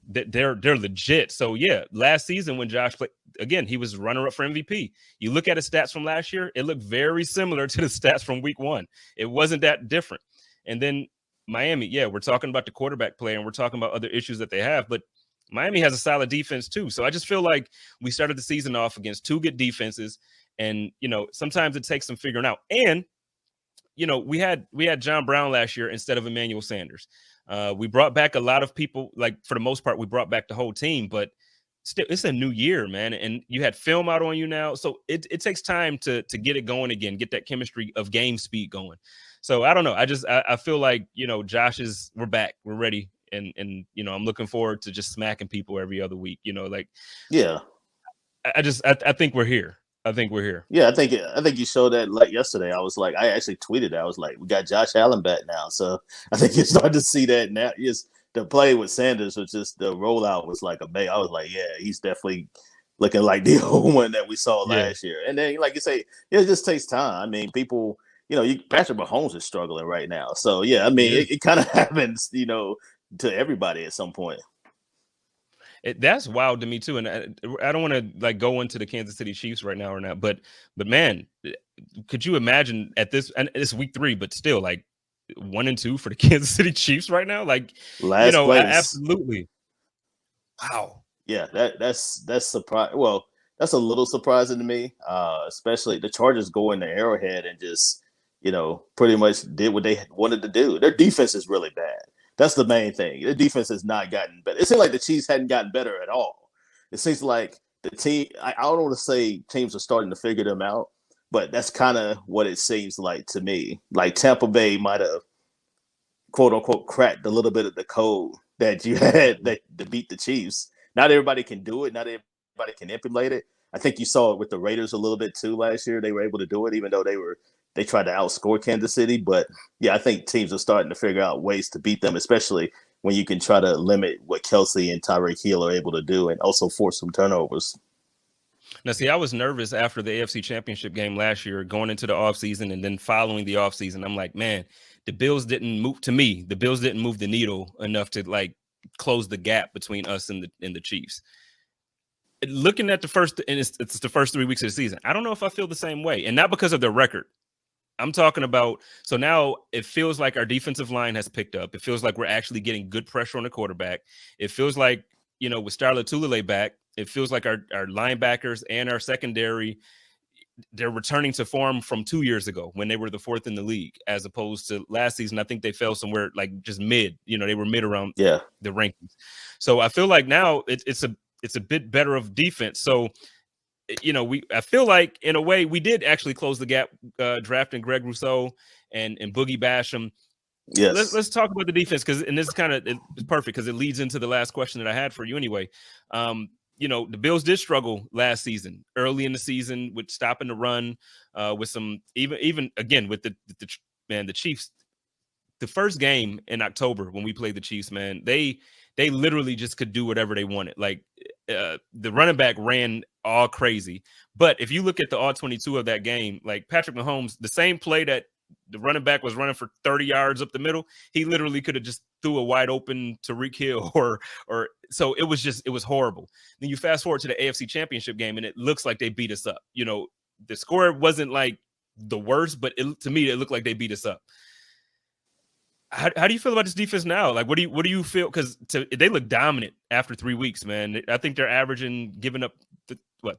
They're legit. So yeah, last season when Josh played, again, he was runner up for MVP. You look at his stats from last year, it looked very similar to the stats from week 1. It wasn't that different. And then Miami, yeah, we're talking about the quarterback play and we're talking about other issues that they have, but Miami has a solid defense too. So I just feel like we started the season off against 2 good defenses, and sometimes it takes some figuring out. And we had John Brown last year instead of Emmanuel Sanders. We brought back a lot of people. Like, for the most part, we brought back the whole team, but still, it's a new year, man. And you had film out on you now. So it takes time to get it going again, get that chemistry of game speed going. So I don't know. I feel like, we're back, we're ready. And I'm looking forward to just smacking people every other week, yeah, I think we're here. I think we're here. Yeah, I think you showed that like yesterday. I actually tweeted that. I was like, we got Josh Allen back now. So I think you're starting to see that now. Just the play with Sanders was just the rollout was like amazing. I was like, yeah, he's definitely looking like the old one that we saw Yeah. last year. And then, like you say, it just takes time. I mean, people, Patrick Mahomes is struggling right now. So, yeah, I mean, it kind of happens, to everybody at some point. That's wild to me too, and I don't want to like go into the Kansas City Chiefs right now or not, but man, could you imagine at this, and it's week 3, but still like 1-2 for the Kansas City Chiefs right now, like last place. Absolutely, wow, yeah, that's surprise. Well, that's a little surprising to me, especially the Chargers going to Arrowhead and just pretty much did what they wanted to do. Their defense is really bad. That's the main thing. The defense has not gotten better. It seems like the Chiefs hadn't gotten better at all. It seems like the team, I don't want to say teams are starting to figure them out, but that's kind of what it seems like to me. Like Tampa Bay might have, quote unquote, cracked a little bit of the code that you had to beat the Chiefs. Not everybody can do it. Not everybody can emulate it. I think you saw it with the Raiders a little bit too last year. They were able to do it, even though they tried to outscore Kansas City. But yeah, I think teams are starting to figure out ways to beat them, especially when you can try to limit what Kelsey and Tyreek Hill are able to do and also force some turnovers. Now, see, I was nervous after the AFC Championship game last year, going into the offseason and then following the offseason. I'm like, man, the Bills didn't move the needle enough to like close the gap between us and the Chiefs. Looking at the first, and it's the first 3 weeks of the season, I don't know if I feel the same way, and not because of their record. I'm talking about, so now it feels like our defensive line has picked up. It feels like we're actually getting good pressure on the quarterback. It feels like, with Starla Tulele back, it feels like our linebackers and our secondary, they're returning to form from 2 years ago when they were the 4th in the league, as opposed to last season. I think they fell somewhere like just mid, they were mid around the rankings. So I feel like now it's a bit better of defense. So, I feel like in a way we did actually close the gap, drafting Greg Rousseau and Boogie Basham. Yes. Let's talk about the defense, and this is it's perfect because it leads into the last question that I had for you anyway. The Bills did struggle last season, early in the season, with stopping the run, with some even again with the Chiefs. The first game in October when we played the Chiefs, man, they literally just could do whatever they wanted. Like the running back ran all crazy. But if you look at the all 22 of that game, like Patrick Mahomes, the same play that the running back was running for 30 yards up the middle, he literally could have just threw a wide open Tyreek Hill or so it was horrible. Then you fast forward to the AFC Championship game and it looks like they beat us up. The score wasn't like the worst, but to me it looked like they beat us up. How do you feel about this defense now? Like, what do you feel? Because they look dominant after 3 weeks, man. I think they're averaging giving up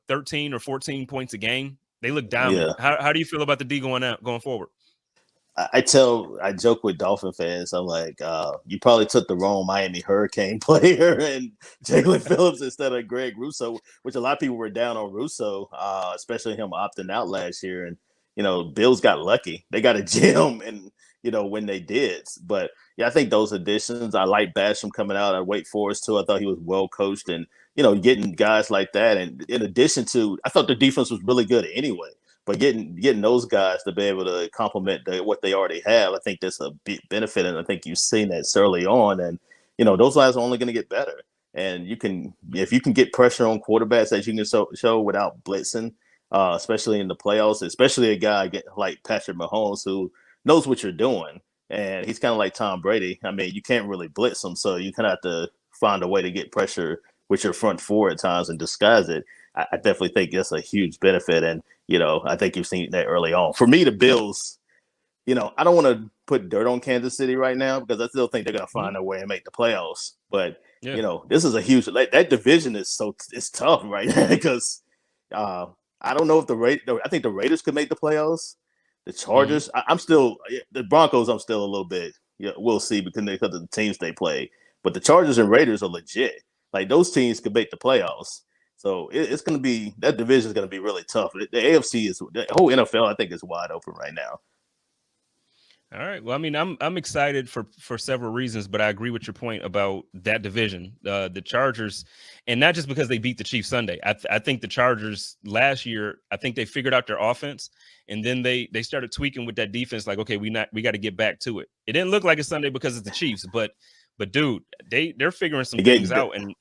13 or 14 points a game. They look dominant. Yeah. How do you feel about the D going forward? I joke with Dolphin fans. I'm like, you probably took the wrong Miami Hurricane player and Jalen Phillips instead of Greg Rousseau, which a lot of people were down on Rousseau, especially him opting out last year. And Bills got lucky; they got a gem, and when they did. But yeah, I think those additions. I like Basham coming out at Wake Forest too. I thought he was well coached, and getting guys like that. And in addition to, I thought the defense was really good anyway. But getting those guys to be able to complement what they already have, I think that's a big benefit. And I think you've seen that early on. And those guys are only going to get better. And if you can get pressure on quarterbacks that you can show without blitzing, especially in the playoffs, especially a guy like Patrick Mahomes who knows what you're doing. And he's kind of like Tom Brady. I mean, you can't really blitz him. So you kind of have to find a way to get pressure with your front four at times and disguise it. I definitely think that's a huge benefit. And, I think you've seen that early on. For me, the Bills, I don't want to put dirt on Kansas City right now because I still think they're going to find a way and make the playoffs. But, this is a huge – that division is it's tough right now because I don't know if I think the Raiders could make the playoffs. The Chargers, I'm still – the Broncos, I'm still a little bit we'll see because of the teams they play. But the Chargers and Raiders are legit. Like, those teams could make the playoffs. So it's going to be – that division is going to be really tough. The AFC is – the whole NFL, I think, is wide open right now. All right. Well, I mean, I'm excited for several reasons, but I agree with your point about that division, the Chargers, and not just because they beat the Chiefs Sunday. I think the Chargers last year, I think they figured out their offense, and then they started tweaking with that defense. Like, okay, we got to get back to it. It didn't look like a Sunday because it's the Chiefs, but dude, they're figuring some things out. And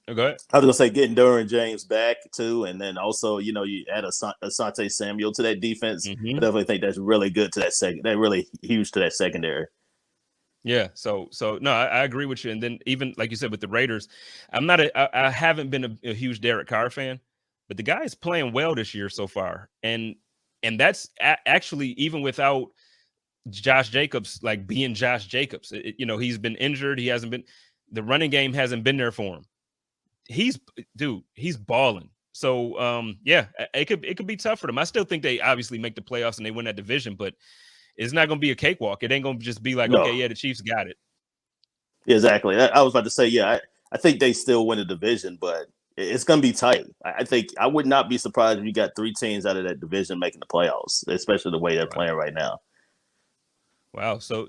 Oh, go ahead. I was gonna say getting Derwin James back too, and then also you add Asante Samuel to that defense. I definitely think that's really good to that second. That really huge to that secondary. Yeah, so no, I agree with you. And then even like you said with the Raiders, I haven't been a huge Derek Carr fan, but the guy is playing well this year so far, and that's actually even without Josh Jacobs being Josh Jacobs. He's been injured. He hasn't been. The running game hasn't been there for him. He's balling. So yeah, it could be tough for them. I still think they obviously make the playoffs and they win that division, but it's not going to be a cakewalk. It ain't going to just be like, okay, yeah, the Chiefs got it. Exactly. I was about to say, yeah, I think they still win the division, but it's going to be tight. I think I would not be surprised if you got 3 teams out of that division making the playoffs, especially the way they're playing right now. Wow. So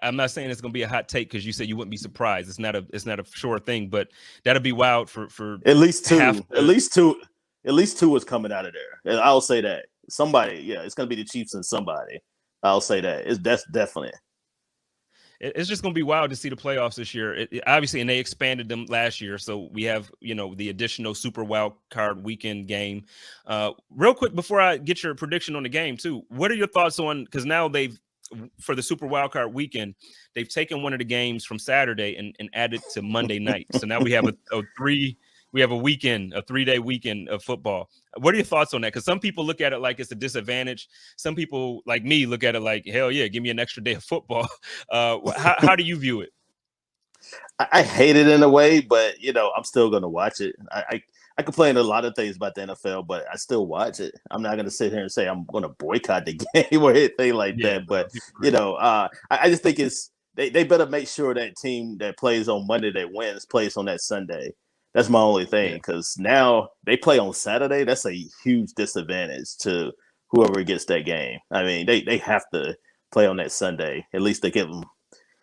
I'm not saying it's going to be a hot take because you said you wouldn't be surprised. It's not a sure thing, but that'll be wild for at least 2. At least two is coming out of there. And I'll say that. Somebody, yeah, it's going to be the Chiefs and somebody. I'll say that. That's definitely. It's just going to be wild to see the playoffs this year. Obviously, and they expanded them last year. So we have, the additional Super Wild Card weekend game. Real quick, before I get your prediction on the game too, what are your thoughts on, because now for the Super Wild Card weekend, they've taken one of the games from Saturday and added to Monday night. So now we have a 3-day weekend of football. What are your thoughts on that? Because some people look at it like it's a disadvantage. Some people like me look at it like, hell yeah, give me an extra day of football. How do you view it? I hate it in a way, but I'm still going to watch it. I complain a lot of things about the NFL, but I still watch it. I'm not going to sit here and say I'm going to boycott the game or anything like that. But I just think they better make sure that team that plays on Monday that wins plays on that Sunday. That's my only thing, because now they play on Saturday. That's a huge disadvantage to whoever gets that game. I mean, they have to play on that Sunday. At least they give them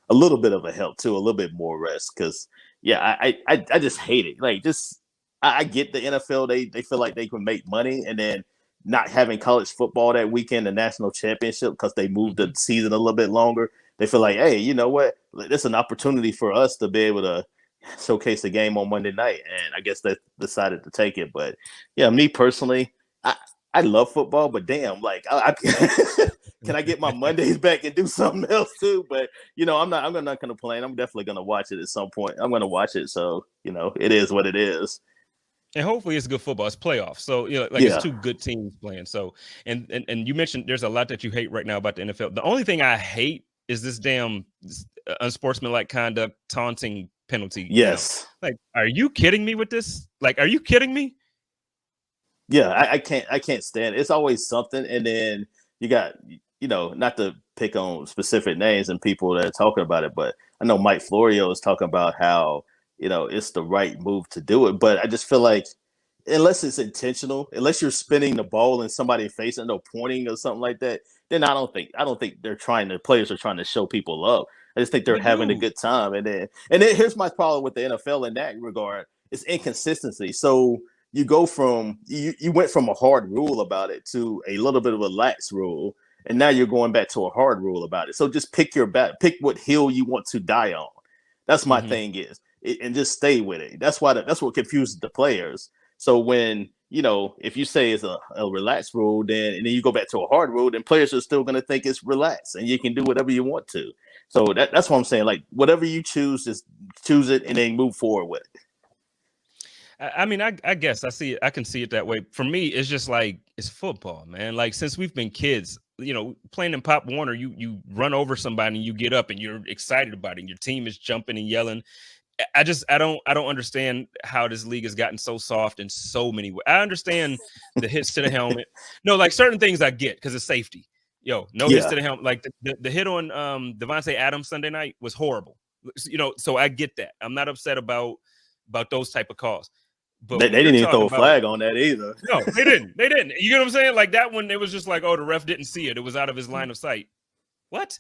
a little bit of a help too, a little bit more rest. Because I just hate it. I get the NFL. They feel like they can make money, and then not having college football that weekend, the national championship, because they moved the season a little bit longer. They feel like, hey, you know what? It's an opportunity for us to be able to showcase the game on Monday night, and I guess they decided to take it. But yeah, me personally, I love football, but damn, I can I get my Mondays back and do something else too? But I'm not going to complain. I'm definitely going to watch it at some point. I'm going to watch it, so it is what it is. And hopefully it's good football. It's playoffs, so it's 2 good teams playing. So and you mentioned there's a lot that you hate right now about the NFL. The only thing I hate is this damn unsportsmanlike conduct, taunting penalty. Yes. Are you kidding me with this? Are you kidding me? Yeah, I can't stand it. It's always something. And then you got, not to pick on specific names and people that are talking about it, but I know Mike Florio is talking about how, it's the right move to do it. But I just feel like unless it's intentional, unless you're spinning the ball in somebody's face and pointing or something like that, then I don't think the players are trying to show people love. I just think they're having a good time. And then here's my problem with the NFL in that regard. It's inconsistency. So you go from you went from a hard rule about it to a little bit of a lax rule, and now you're going back to a hard rule about it. So just pick what hill you want to die on. That's my thing and just stay with it. That's what confuses the players. So when if you say it's a relaxed rule, and then you go back to a hard rule, then players are still going to think it's relaxed, and you can do whatever you want to. So that's what I'm saying. Whatever you choose, just choose it and then move forward with it. I mean, I guess I can see it that way. For me, it's just it's football, man. Since we've been kids, playing in Pop Warner, you run over somebody and you get up and you're excited about it. And your team is jumping and yelling. I don't understand how this league has gotten so soft in so many ways. I understand the hits to the helmet. No, certain things I get because it's safety. Hits to the helmet. The hit on Devontae Adams Sunday night was horrible. So I get that. I'm not upset about those type of calls. But they didn't even throw a flag on that either. No, they didn't. They didn't. You get what I'm saying? That one, it was just the ref didn't see it. It was out of his line of sight. What?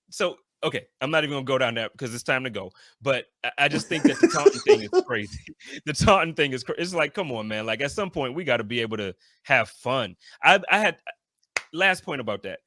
So, okay, I'm not even going to go down that because it's time to go. But I just think that the taunting thing is crazy. The taunting thing is crazy. It's come on, man. At some point, we got to be able to have fun. I had last point about that.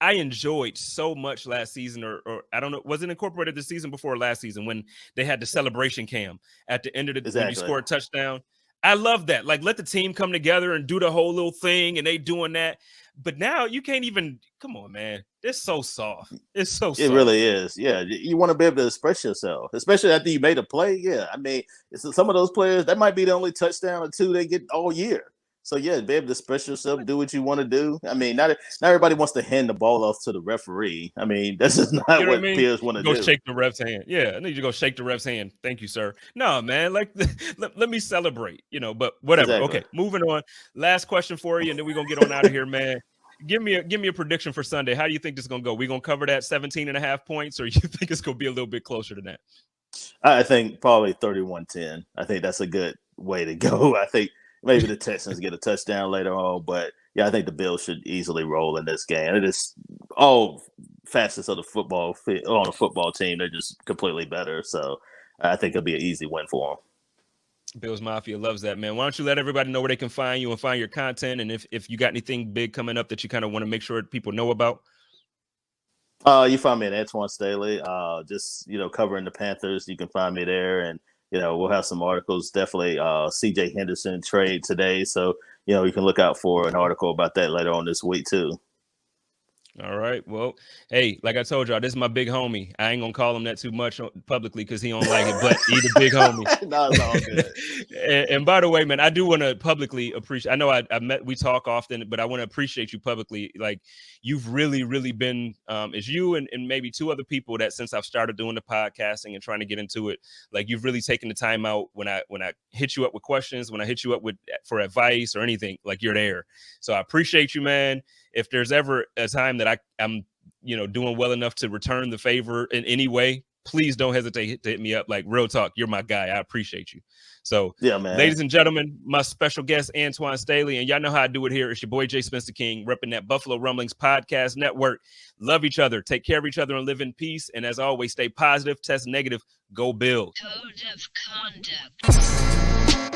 I enjoyed so much last season, or I don't know, was it incorporated the season before last season when they had the celebration cam at the end of when you score a touchdown? I love that. Like, let the team come together and do the whole little thing, and they doing that. But now you can't even. Come on, man. It's so soft. It's so soft. It really is. Yeah, you want to be able to express yourself, especially after you made a play. Yeah, I mean, some of those players, that might be the only touchdown or two they get all year. So, yeah, be able to express yourself, do what you want to do. I mean, not everybody wants to hand the ball off to the referee. I mean, that's just not what players want to do. Go shake the ref's hand. Yeah, I need you to go shake the ref's hand. Thank you, sir. No, man, like, let me celebrate, but whatever. Exactly. Okay, moving on. Last question for you, and then we're going to get on out of here, man. Give me a prediction for Sunday. How do you think this is going to go? We going to cover that 17.5 points, or you think it's going to be a little bit closer to that? I think probably 31-10. I think that's a good way to go. I think maybe the Texans get a touchdown later on, but yeah, I think the Bills should easily roll in this game. It is all facets of the football on the football team. They're just completely better. So I think it'll be an easy win for them. Bills Mafia loves that, man. Why don't you let everybody know where they can find you and find your content, and if you got anything big coming up that you kind of want to make sure people know about? You find me at Antwan Staley, just covering the Panthers. You can find me there, and we'll have some articles. Definitely, CJ Henderson trade today, so you can look out for an article about that later on this week too. All right. Well, hey, like I told y'all, this is my big homie. I ain't gonna call him that too much publicly because he don't like it, but he's a big homie. No, it's all good. and by the way, man, I do want to publicly appreciate. I know we talk often, but I want to appreciate you publicly. Like, you've really, really been, it's you and maybe two other people that since I've started doing the podcasting and trying to get into it, like, you've really taken the time out when I hit you up with questions, when I hit you up for advice or anything, like, you're there. So I appreciate you, man. If there's ever a time that I'm doing well enough to return the favor in any way, please don't hesitate to hit me up. Like, real talk, you're my guy. I appreciate you. So, yeah, man. Ladies and gentlemen, my special guest, Antoine Staley, and y'all know how I do it here. It's your boy, JSpenceTheKing, repping that Buffalo Rumblings Podcast Network. Love each other. Take care of each other and live in peace. And as always, stay positive, test negative, go Bills. Code of conduct.